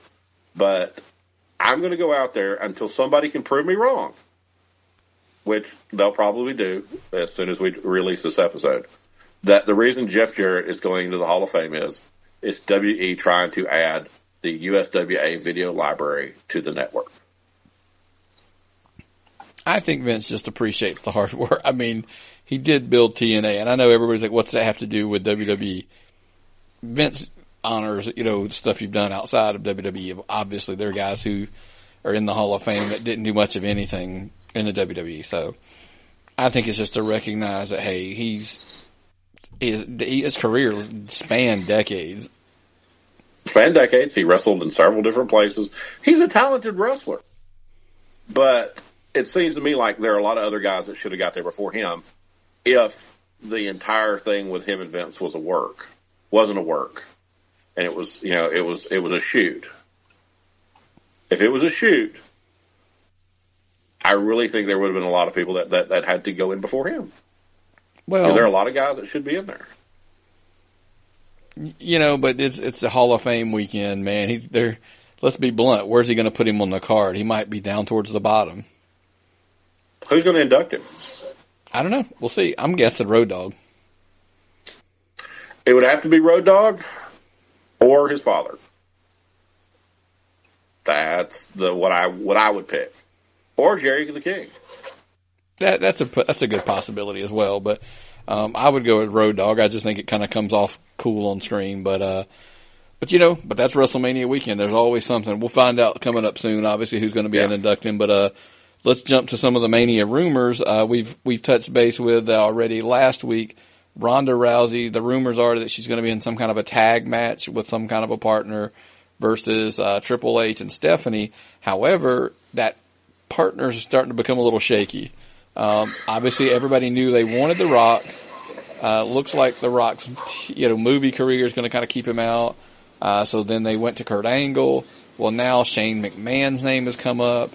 but I'm going to go out there until somebody can prove me wrong, which they'll probably do as soon as we release this episode, that the reason Jeff Jarrett is going into the Hall of Fame is WE trying to add the USWA video library to the network. I think Vince just appreciates the hard work. I mean, he did build TNA, and I know everybody's like, what's that have to do with WWE? Vince honors, stuff you've done outside of WWE. Obviously, there are guys who are in the Hall of Fame that didn't do much of anything in the WWE. So I think it's just to recognize that, hey, his career spanned decades. He wrestled in several different places. He's a talented wrestler. But it seems to me like there are a lot of other guys that should have got there before him if the entire thing with him and Vince wasn't a work. And it was a shoot. If it was a shoot, I really think there would have been a lot of people that had to go in before him. Well, there are a lot of guys that should be in there. But it's a Hall of Fame weekend, man. Let's be blunt. Where's he going to put him on the card? He might be down towards the bottom. Who's going to induct him? I don't know. We'll see. I'm guessing Road Dogg. It would have to be Road Dogg or his father. That's what I would pick, or Jerry the King. That's a good possibility as well. But I would go with Road Dogg. I just think it kind of comes off cool on screen. But that's WrestleMania weekend. There's always something. We'll find out coming up soon. Obviously, who's going to be an inducting. But let's jump to some of the Mania rumors. We've touched base with already last week. Ronda Rousey, the rumors are that she's going to be in some kind of a tag match with some kind of a partner versus Triple H and Stephanie. However, that partners are starting to become a little shaky. Obviously, everybody knew they wanted The Rock. Looks like The Rock's movie career is going to kind of keep him out. So then they went to Kurt Angle. Well, now Shane McMahon's name has come up.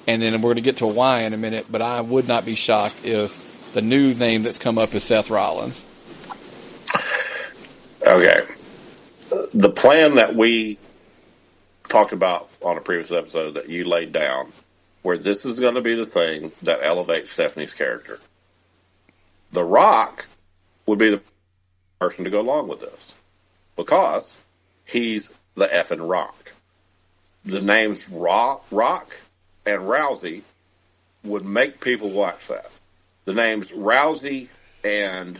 And then we're going to get to why in a minute, but I would not be shocked if the new name that's come up is Seth Rollins. Okay. The plan that we talked about on a previous episode that you laid down, where this is going to be the thing that elevates Stephanie's character. The Rock would be the person to go along with this because he's the effing Rock. The names Rock and Rousey would make people watch that. The names Rousey and,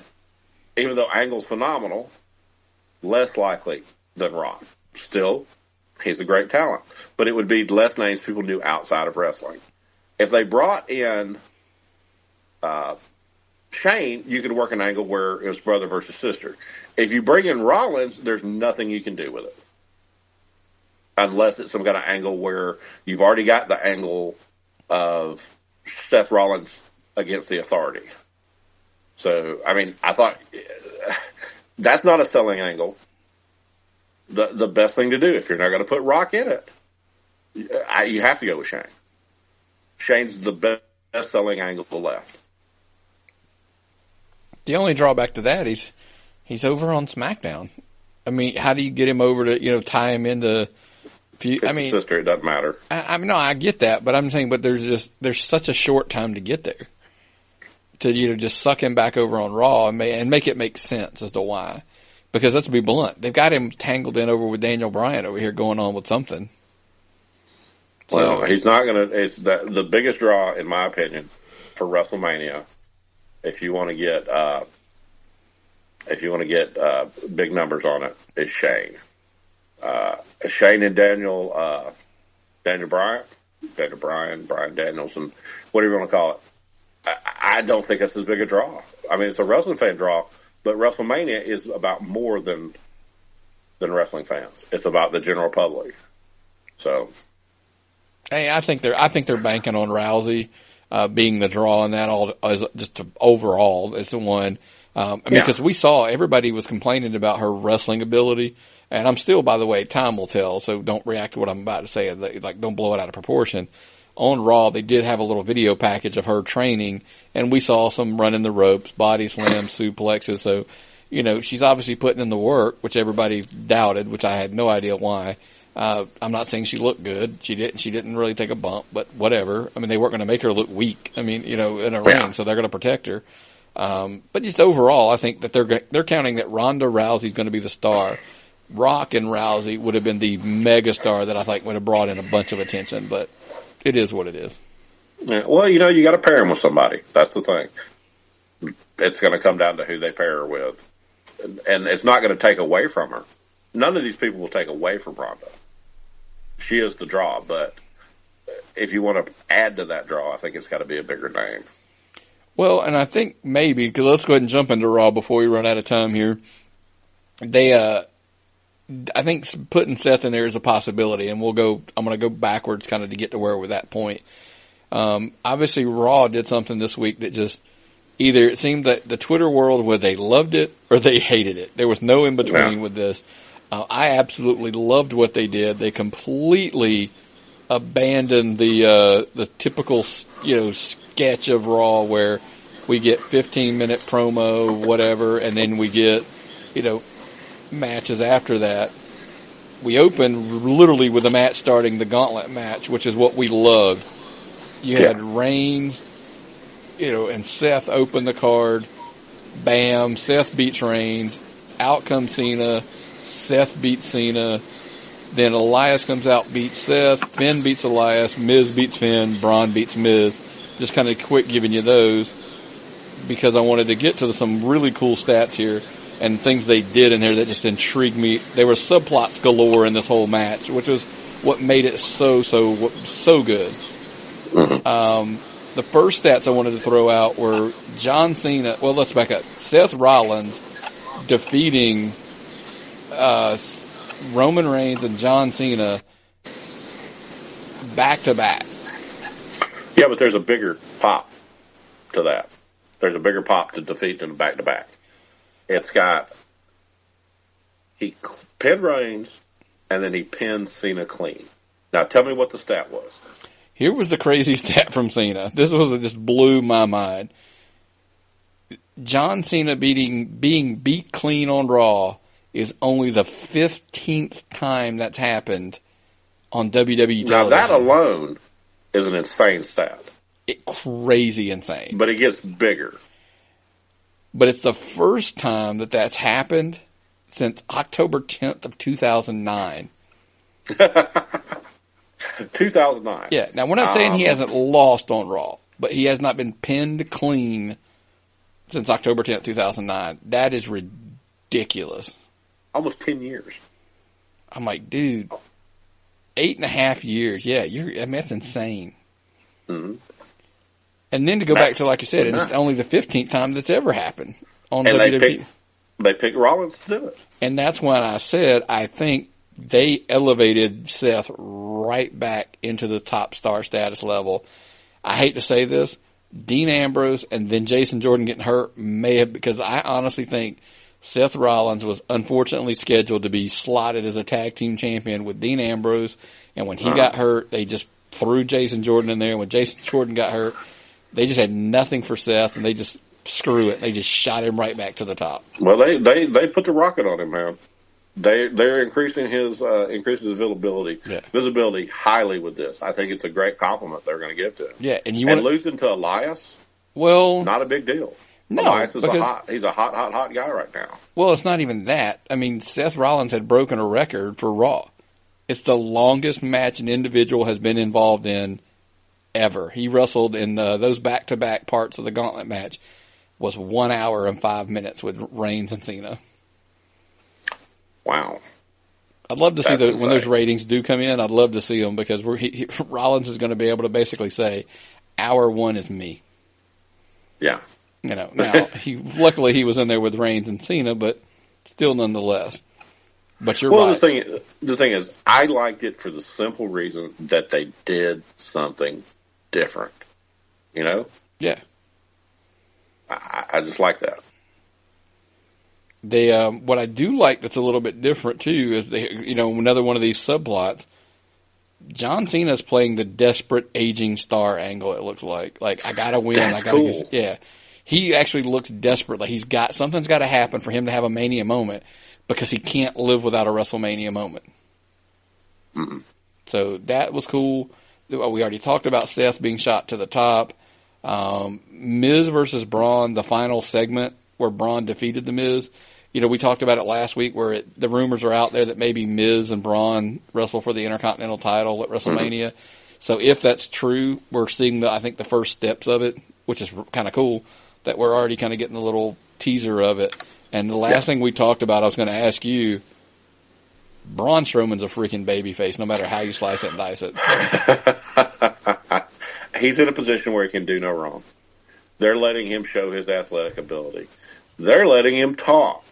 even though Angle's phenomenal, less likely than Rock. Still, he's a great talent. But it would be less names people knew outside of wrestling. If they brought in Shane, you could work an angle where it was brother versus sister. If you bring in Rollins, there's nothing you can do with it. Unless it's some kind of angle where you've already got the angle of Seth Rollins against the Authority. So, I mean, I thought that's not a selling angle. The best thing to do, if you're not going to put Rock in it, you have to go with Shane. Shane's the best selling angle left. The only drawback to that is he's over on SmackDown. I mean, how do you get him over to, tie him into... sister, it doesn't matter. I mean, no, I get that, but I'm saying, there's such a short time to get there. to just suck him back over on Raw and make it make sense as to why. Because let's be blunt, they've got him tangled in over with Daniel Bryan over here going on with something. Well, he's not going to. It's the biggest draw, in my opinion, for WrestleMania. If you want to get big numbers on it, is Shane. Shane and Daniel Bryan, Bryan Danielson, whatever you want to call it. I don't think that's as big a draw. I mean, it's a wrestling fan draw, but WrestleMania is about more than wrestling fans. It's about the general public. So. Hey, I think they're banking on Rousey being the draw, and that all is just overall is the one. Because we saw everybody was complaining about her wrestling ability, and I'm still, by the way, time will tell. So don't react to what I'm about to say. Like, don't blow it out of proportion. On Raw, they did have a little video package of her training, and we saw some running the ropes, body slams, suplexes. So, she's obviously putting in the work, which everybody doubted, which I had no idea why. I'm not saying she looked good. She didn't really take a bump, but whatever. I mean, they weren't going to make her look weak. I mean, in a ring, so they're going to protect her. But just overall, I think that they're counting that Ronda Rousey's going to be the star. Rock and Rousey would have been the mega star that I think would have brought in a bunch of attention, but it is what it is. Yeah, well, you got to pair him with somebody. That's the thing. It's going to come down to who they pair her with. And it's not going to take away from her. None of these people will take away from Ronda. She is the draw, but if you want to add to that draw, I think it's got to be a bigger name. Well, and I think maybe, because let's go ahead and jump into Raw before we run out of time here. I think putting Seth in there is a possibility, and I'm going to go backwards kind of to get to where we're at that point. Obviously, Raw did something this week that just either it seemed that the Twitter world, where they loved it or they hated it. There was no in between with this. I absolutely loved what they did. They completely abandoned the typical sketch of Raw where we get 15-minute promo, whatever, and then we get matches after that. We opened literally with a match starting the gauntlet match, which is what we loved. You had Reigns, and Seth open the card. Bam, Seth beats Reigns. Out comes Cena. Seth beats Cena. Then Elias comes out, beats Seth. Finn beats Elias. Miz beats Finn. Braun beats Miz. Just kind of quick giving you those because I wanted to get to some really cool stats here and things they did in there that just intrigued me. There were subplots galore in this whole match, which was what made it so good. Mm-hmm. The first stats I wanted to throw out were John Cena. Well, let's back up. Seth Rollins defeating Roman Reigns and John Cena back to back. Yeah, but there's a bigger pop to that. There's a bigger pop to defeat than back to back. It's got he pinned Reigns and then he pinned Cena clean. Now tell me what the stat was. Here was the crazy stat from Cena. This just blew my mind. John Cena being beat clean on Raw is only the 15th time that's happened on WWE television. Now that alone is an insane stat. Crazy insane. But it gets bigger. But it's the first time that's happened since October 10th of 2009. 2009. Yeah. Now, we're not saying he hasn't lost on Raw, but he has not been pinned clean since October 10th, 2009. That is ridiculous. Almost 10 years. I'm like, dude, 8.5 years. Yeah, that's insane. Mm-hmm. And then to go back to, like you said, it's only the 15th time that's ever happened on WWE. They picked Rollins to do it. And that's when I said I think they elevated Seth right back into the top star status level. I hate to say this, Dean Ambrose and then Jason Jordan getting hurt may have, because I honestly think Seth Rollins was unfortunately scheduled to be slotted as a tag team champion with Dean Ambrose, and when he got hurt, they just threw Jason Jordan in there, and when Jason Jordan got hurt, they just had nothing for Seth, and they just screw it. They just shot him right back to the top. Well, they put the rocket on him, man. They're increasing his visibility highly with this. I think it's a great compliment they're going to give to him. Yeah, and losing to Elias, Well, Not a big deal. no, Elias is because he's a hot guy right now. well, it's not even that. I mean, Seth Rollins had broken a record for Raw. It's the longest match an individual has been involved in ever. He wrestled in those back-to-back parts of the Gauntlet match was 1 hour and 5 minutes with Reigns and Cena. Wow. I'd love to see That's when those insane. ratings do come in. I'd love to see them because Rollins is going to be able to basically say, "Hour one is me." Yeah. You know. Now luckily he was in there with Reigns and Cena, but still nonetheless. But you're Well, right. the thing is, I liked it for the simple reason that they did something different. You know, Yeah. I just like that. They what I do like that's a little bit different too is another one of these subplots. John Cena's playing the desperate aging star angle. It looks like I gotta win. That's I gotta cool. yeah. He actually looks desperate. Like something's got to happen for him to have a Mania moment because he can't live without a WrestleMania moment. Mm-mm. So that was cool. We already talked about Seth being shot to the top. Miz versus Braun, the final segment where Braun defeated the Miz. We talked about it last week where the rumors are out there that maybe Miz and Braun wrestle for the Intercontinental title at WrestleMania. Mm-hmm. So if that's true, we're seeing I think the first steps of it, which is kind of cool that we're already kind of getting a little teaser of it. And the last thing we talked about, I was going to ask you, Braun Strowman's a freaking babyface, no matter how you slice it and dice it. He's in a position where he can do no wrong. They're letting him show his athletic ability. They're letting him talk.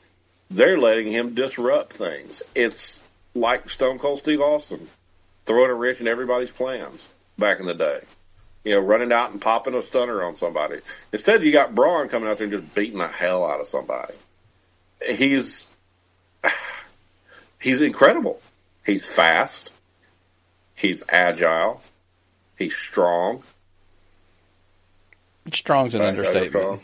They're letting him disrupt things. It's like Stone Cold Steve Austin throwing a wrench in everybody's plans back in the day. Running out and popping a stunner on somebody. Instead, you got Braun coming out there and just beating the hell out of somebody. He's incredible. He's fast. He's agile. He's strong. Strong's an understatement.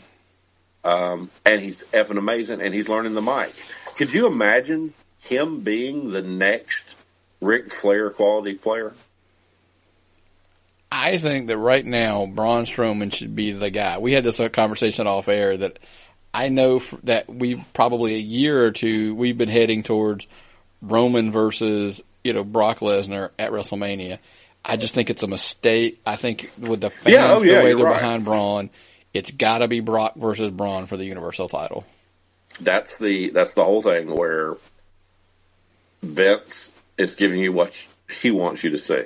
And he's effing amazing, and he's learning the mic. Could you imagine him being the next Ric Flair quality player? I think that right now, Braun Strowman should be the guy. We had this conversation off air that I know that we probably a year or two, we've been heading towards Roman versus, Brock Lesnar at WrestleMania. I just think it's a mistake. I think with the fans, the way they're behind Braun, it's got to be Brock versus Braun for the Universal title. That's the whole thing where Vince is giving you what he wants you to see.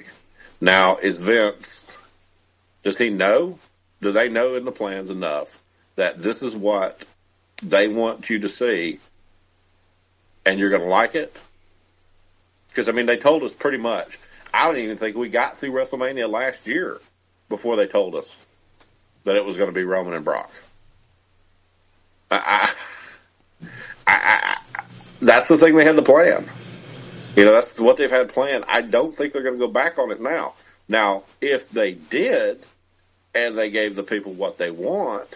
Now, is Vince, does he know? Do they know in the plans enough that this is what they want you to see and you're going to like it? Because, they told us pretty much. I don't even think we got through WrestleMania last year before they told us that it was going to be Roman and Brock. That's the thing they had to plan. That's what they've had planned. I don't think they're going to go back on it now. Now, if they did, and they gave the people what they want,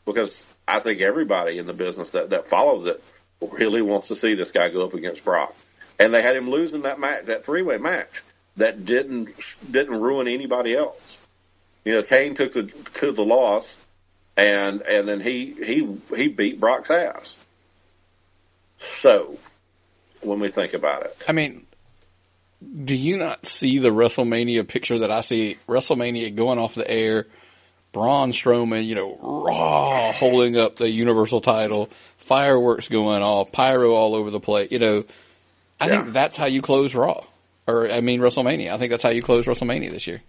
because I think everybody in the business that follows it really wants to see this guy go up against Brock. And they had him losing that match, that three-way match, that didn't ruin anybody else. Kane took the loss, and then he beat Brock's ass. So, when we think about it, do you not see the WrestleMania picture that I see? WrestleMania going off the air, Braun Strowman, raw holding up the Universal title, fireworks going off, pyro all over the place. I think that's how you close Raw, WrestleMania. I think that's how you close WrestleMania this year.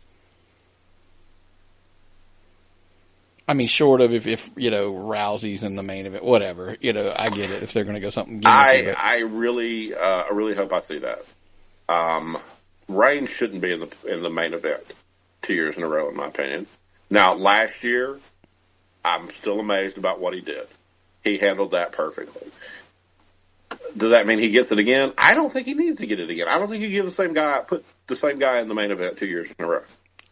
Short of if Rousey's in the main event, whatever. I get it if they're going to go something. I really hope I see that. Reigns shouldn't be in the main event 2 years in a row, in my opinion. Now, last year, I'm still amazed about what he did. He handled that perfectly. Does that mean he gets it again? I don't think he needs to get it again. I don't think you give put the same guy in the main event 2 years in a row.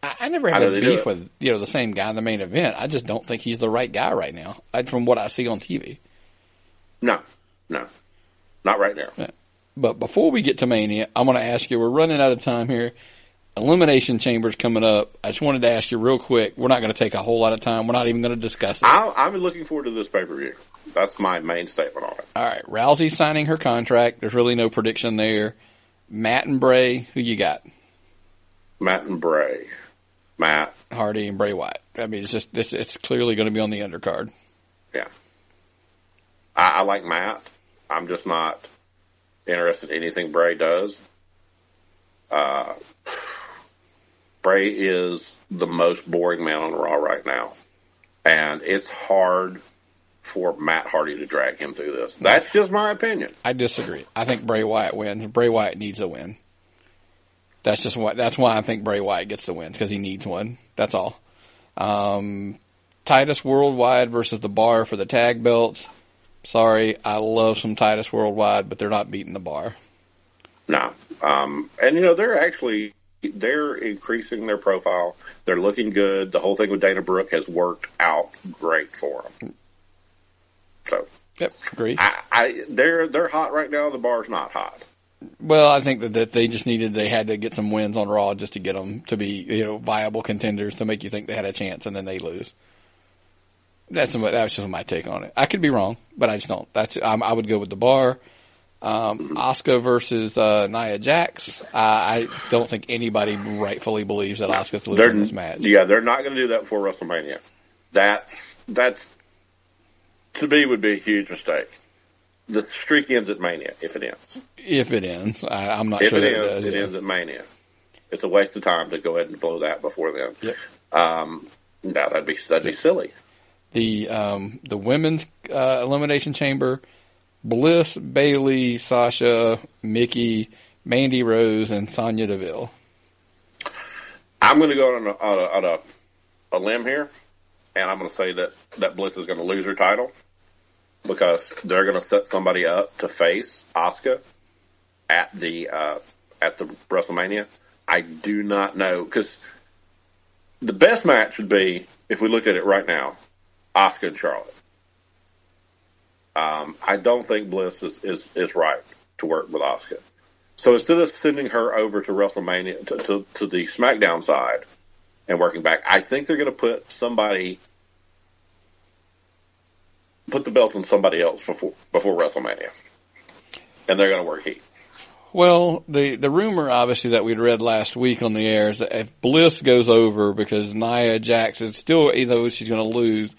I never had a beef with the same guy in the main event. I just don't think he's the right guy right now, from what I see on TV. No, not right now. Yeah. But before we get to Mania, I'm going to ask you. We're running out of time here. Elimination Chamber's coming up. I just wanted to ask you real quick. We're not going to take a whole lot of time. We're not even going to discuss it. I've been looking forward to this pay-per-view. That's my main statement on it. All right. Rousey's signing her contract. There's really no prediction there. Matt and Bray, who you got? Matt and Bray. Matt. Hardy and Bray Wyatt. I mean, it's just this. It's clearly going to be on the undercard. Yeah. I like Matt. I'm just not interested in anything Bray does. Bray is the most boring man on Raw right now. And it's hard for Matt Hardy to drag him through this. That's just my opinion. I disagree. I think Bray Wyatt wins. Bray Wyatt needs a win. That's why I think Bray Wyatt gets the wins, because he needs one. That's all. Titus Worldwide versus The Bar for the tag belts. Sorry, I love some Titus Worldwide, but they're not beating The Bar. No. And, you know, they're increasing their profile. They're looking good. The whole thing with Dana Brooke has worked out great for them. So, yep, agree. They're hot right now. The Bar's not hot. Well, I think that they had to get some wins on Raw just to get them to be, you know, viable contenders, to make you think they had a chance, and then they lose. That was just my take on it. I could be wrong, but I just don't. I would go with The Bar. Asuka versus Nia Jax. I don't think anybody rightfully believes that Asuka's losing this match. Yeah, they're not going to do that before WrestleMania. That's to me would be a huge mistake. The streak ends at Mania if it ends. If it ends, I'm not if sure. If it ends, it ends at Mania. It's a waste of time to go ahead and blow that before then. Yep. No, that'd be silly. The women's Elimination Chamber: Bliss, Bayley, Sasha, Mickey, Mandy Rose, and Sonya Deville. I'm going to go on a limb here, and I'm going to say that Bliss is going to lose her title, because they're going to set somebody up to face Asuka at the WrestleMania. I do not know, because the best match would be, if we look at it right now, Asuka and Charlotte. I don't think Bliss is right to work with Asuka. So instead of sending her over to WrestleMania to the SmackDown side and working back, I think they're going to put the belt on somebody else before WrestleMania, and they're going to work heat. Well, the rumor, obviously, that we'd read last week on the air is that if Bliss goes over, because Nia Jax is still, even though she's going to lose,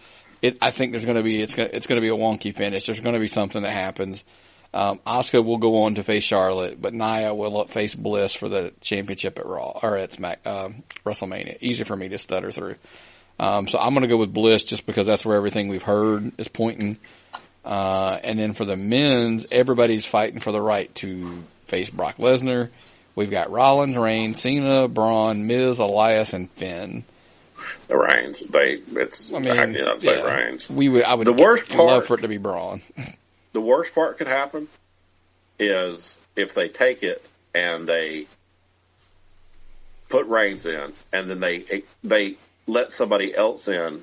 I think it's going to be a wonky finish. There's going to be something that happens. Asuka will go on to face Charlotte, but Nia will face Bliss for the championship at Raw or at WrestleMania. Easy for me to stutter through. So I'm going to go with Bliss just because that's where everything we've heard is pointing. And then for the men's, everybody's fighting for the right to face Brock Lesnar. We've got Rollins, Reigns, Cena, Braun, Miz, Elias, and Finn. The Reigns, Reigns. I would love for it to be Braun. The worst part could happen is if they take it and they put Reigns in, and then they let somebody else in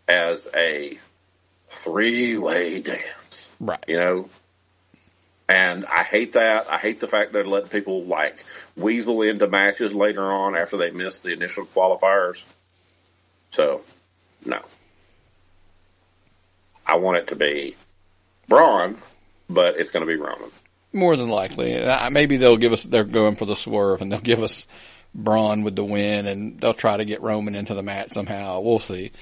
as a three-way dance. Right. You know? And I hate that. I hate the fact that they're letting people, like, weasel into matches later on after they miss the initial qualifiers. So, no. I want it to be Braun, but it's going to be Roman. More than likely. Maybe they're going for the swerve, and they'll give us Braun with the win, and they'll try to get Roman into the match somehow. We'll see.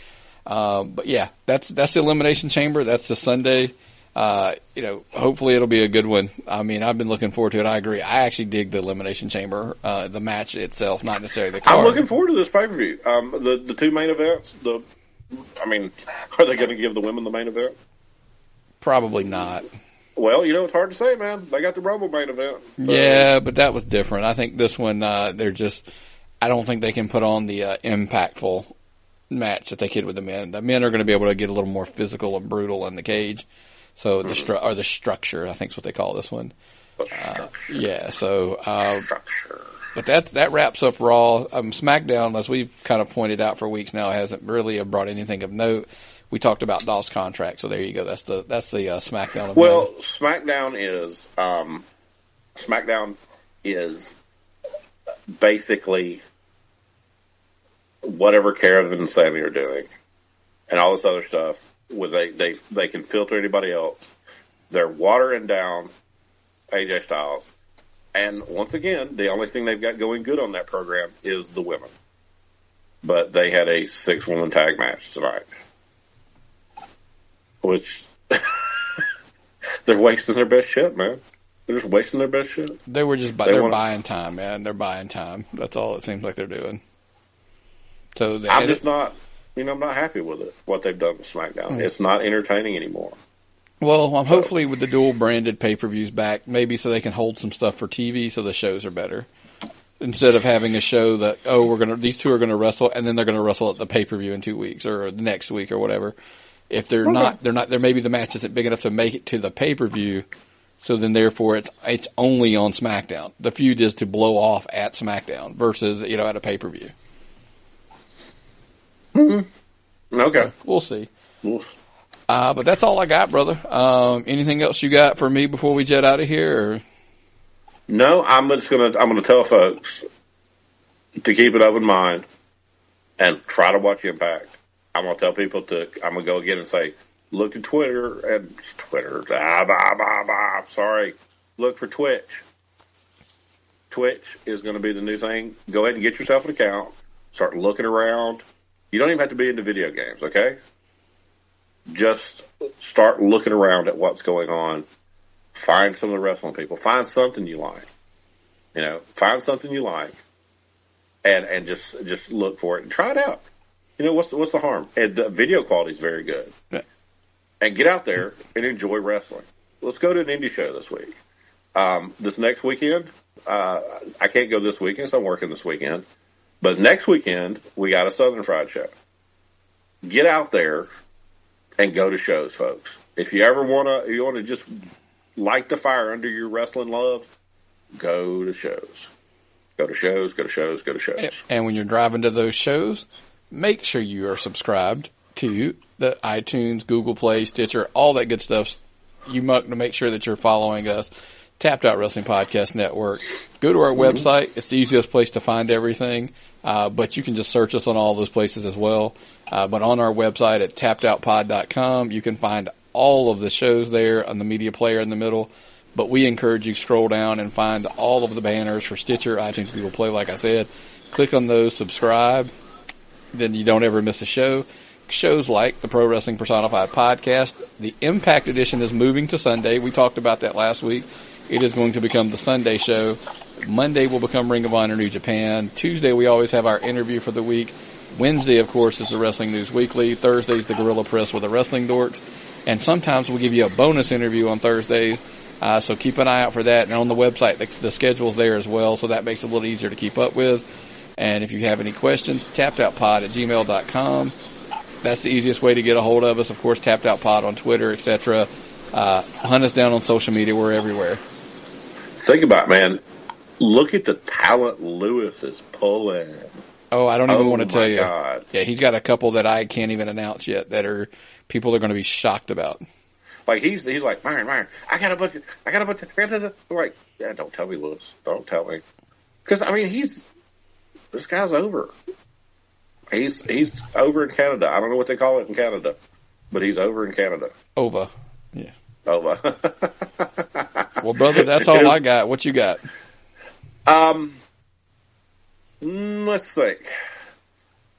But yeah, that's the Elimination Chamber. That's the Sunday. Hopefully it'll be a good one. I mean, I've been looking forward to it. I agree. I actually dig the Elimination Chamber, the match itself, not necessarily the card. I'm looking forward to this pay-per-view. The two main events, are they going to give the women the main event? Probably not. Well, it's hard to say, man. They got the Rumble main event. Yeah, but that was different. I think this one, I don't think they can put on the impactful match that they could with the men. The men are going to be able to get a little more physical and brutal in the cage. So the structure, I think is what they call this one. Yeah. So, structure. But that wraps up Raw. SmackDown, as we've kind of pointed out for weeks now, hasn't really brought anything of note. We talked about Dolph's contract, so there you go. That's the SmackDown of Well, SmackDown is basically whatever Karen and Sammy are doing and all this other stuff, where they can filter anybody else. They're watering down AJ Styles. And once again, the only thing they've got going good on that program is the women. But they had a 6-woman tag match tonight, which they're wasting their best shit, man. They're just wasting their best shit. They were just they're buying time, man. They're buying time. That's all it seems like they're doing. So I'm just not, I'm not happy with it. What they've done with SmackDown, It's not entertaining anymore. Well, hopefully with the dual branded pay-per-views back, maybe so they can hold some stuff for TV, so the shows are better. Instead of having a show that these two are gonna wrestle and then they're gonna wrestle at the pay-per-view in 2 weeks or next week or whatever. If they're not, there maybe the match isn't big enough to make it to the pay-per-view. So then, therefore, it's only on SmackDown. The feud is to blow off at SmackDown versus at a pay-per-view. Mm-hmm. Okay, so we'll see. But that's all I got, brother. Anything else you got for me before we jet out of here? Or? No, I'm gonna tell folks to keep an open mind and try to watch Impact. I'm gonna tell people I'm gonna go again and say, look at Twitter and Twitter. Sorry, look for Twitch. Twitch is going to be the new thing. Go ahead and get yourself an account. Start looking around. You don't even have to be into video games, okay? Just start looking around at what's going on. Find some of the wrestling people. Find something you like. Find something you like, and just look for it and try it out. What's the harm? And the video quality is very good. Yeah. And get out there and enjoy wrestling. Let's go to an indie show this week. This next weekend, I can't go this weekend, so I'm working this weekend. But next weekend, we got a Southern Fried show. Get out there and go to shows, folks. If you ever want to just light the fire under your wrestling love, go to shows. Go to shows, go to shows, go to shows. And when you're driving to those shows, make sure you are subscribed to the iTunes, Google Play, Stitcher, all that good stuff. You want to make sure that you're following us. Tapped Out Wrestling Podcast Network. Go to our website. It's the easiest place to find everything. But you can just search us on all those places as well. But on our website at tappedoutpod.com, you can find all of the shows there on the media player in the middle. But we encourage you to scroll down and find all of the banners for Stitcher, iTunes, Google Play, like I said. Click on those, subscribe. Then you don't ever miss a show. Shows like the Pro Wrestling Personified podcast. The Impact Edition is moving to Sunday. We talked about that last week. It is going to become the Sunday show. Monday will become Ring of Honor New Japan. Tuesday we always have our interview for the week. Wednesday, of course, is the Wrestling News Weekly. Thursday's the Gorilla Press with the Wrestling Dorks. And sometimes we'll give you a bonus interview on Thursdays. So keep an eye out for that. And on the website, the schedule's there as well, so that makes it a little easier to keep up with. And if you have any questions, tappedoutpod@gmail.com. That's the easiest way to get a hold of us. Of course, Tapped Out Pod on Twitter, etc. Hunt us down on social media. We're everywhere. Think about it, man. Look at the talent Lewis is pulling. Oh, I don't even want to tell you. God. Yeah, he's got a couple that I can't even announce yet that people are going to be shocked about. Like he's like, Myron, I got a bunch of like, yeah, don't tell me, Lewis. Don't tell me. Because this guy's over. He's over in Canada. I don't know what they call it in Canada, but he's over in Canada. Over. Yeah. Over. Well, brother, that's all I got. What you got? Let's think.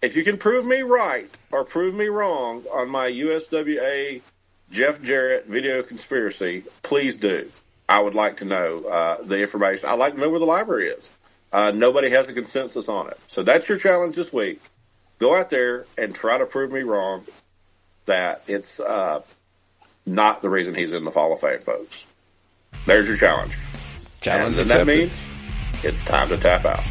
If you can prove me right or prove me wrong on my USWA Jeff Jarrett video conspiracy, please do. I would like to know the information. I'd like to know where the library is. Nobody has a consensus on it. So that's your challenge this week. Go out there and try to prove me wrong that it's not the reason he's in the Hall of Fame, folks. There's your challenge. Challenge and accepted. That means it's time to tap out.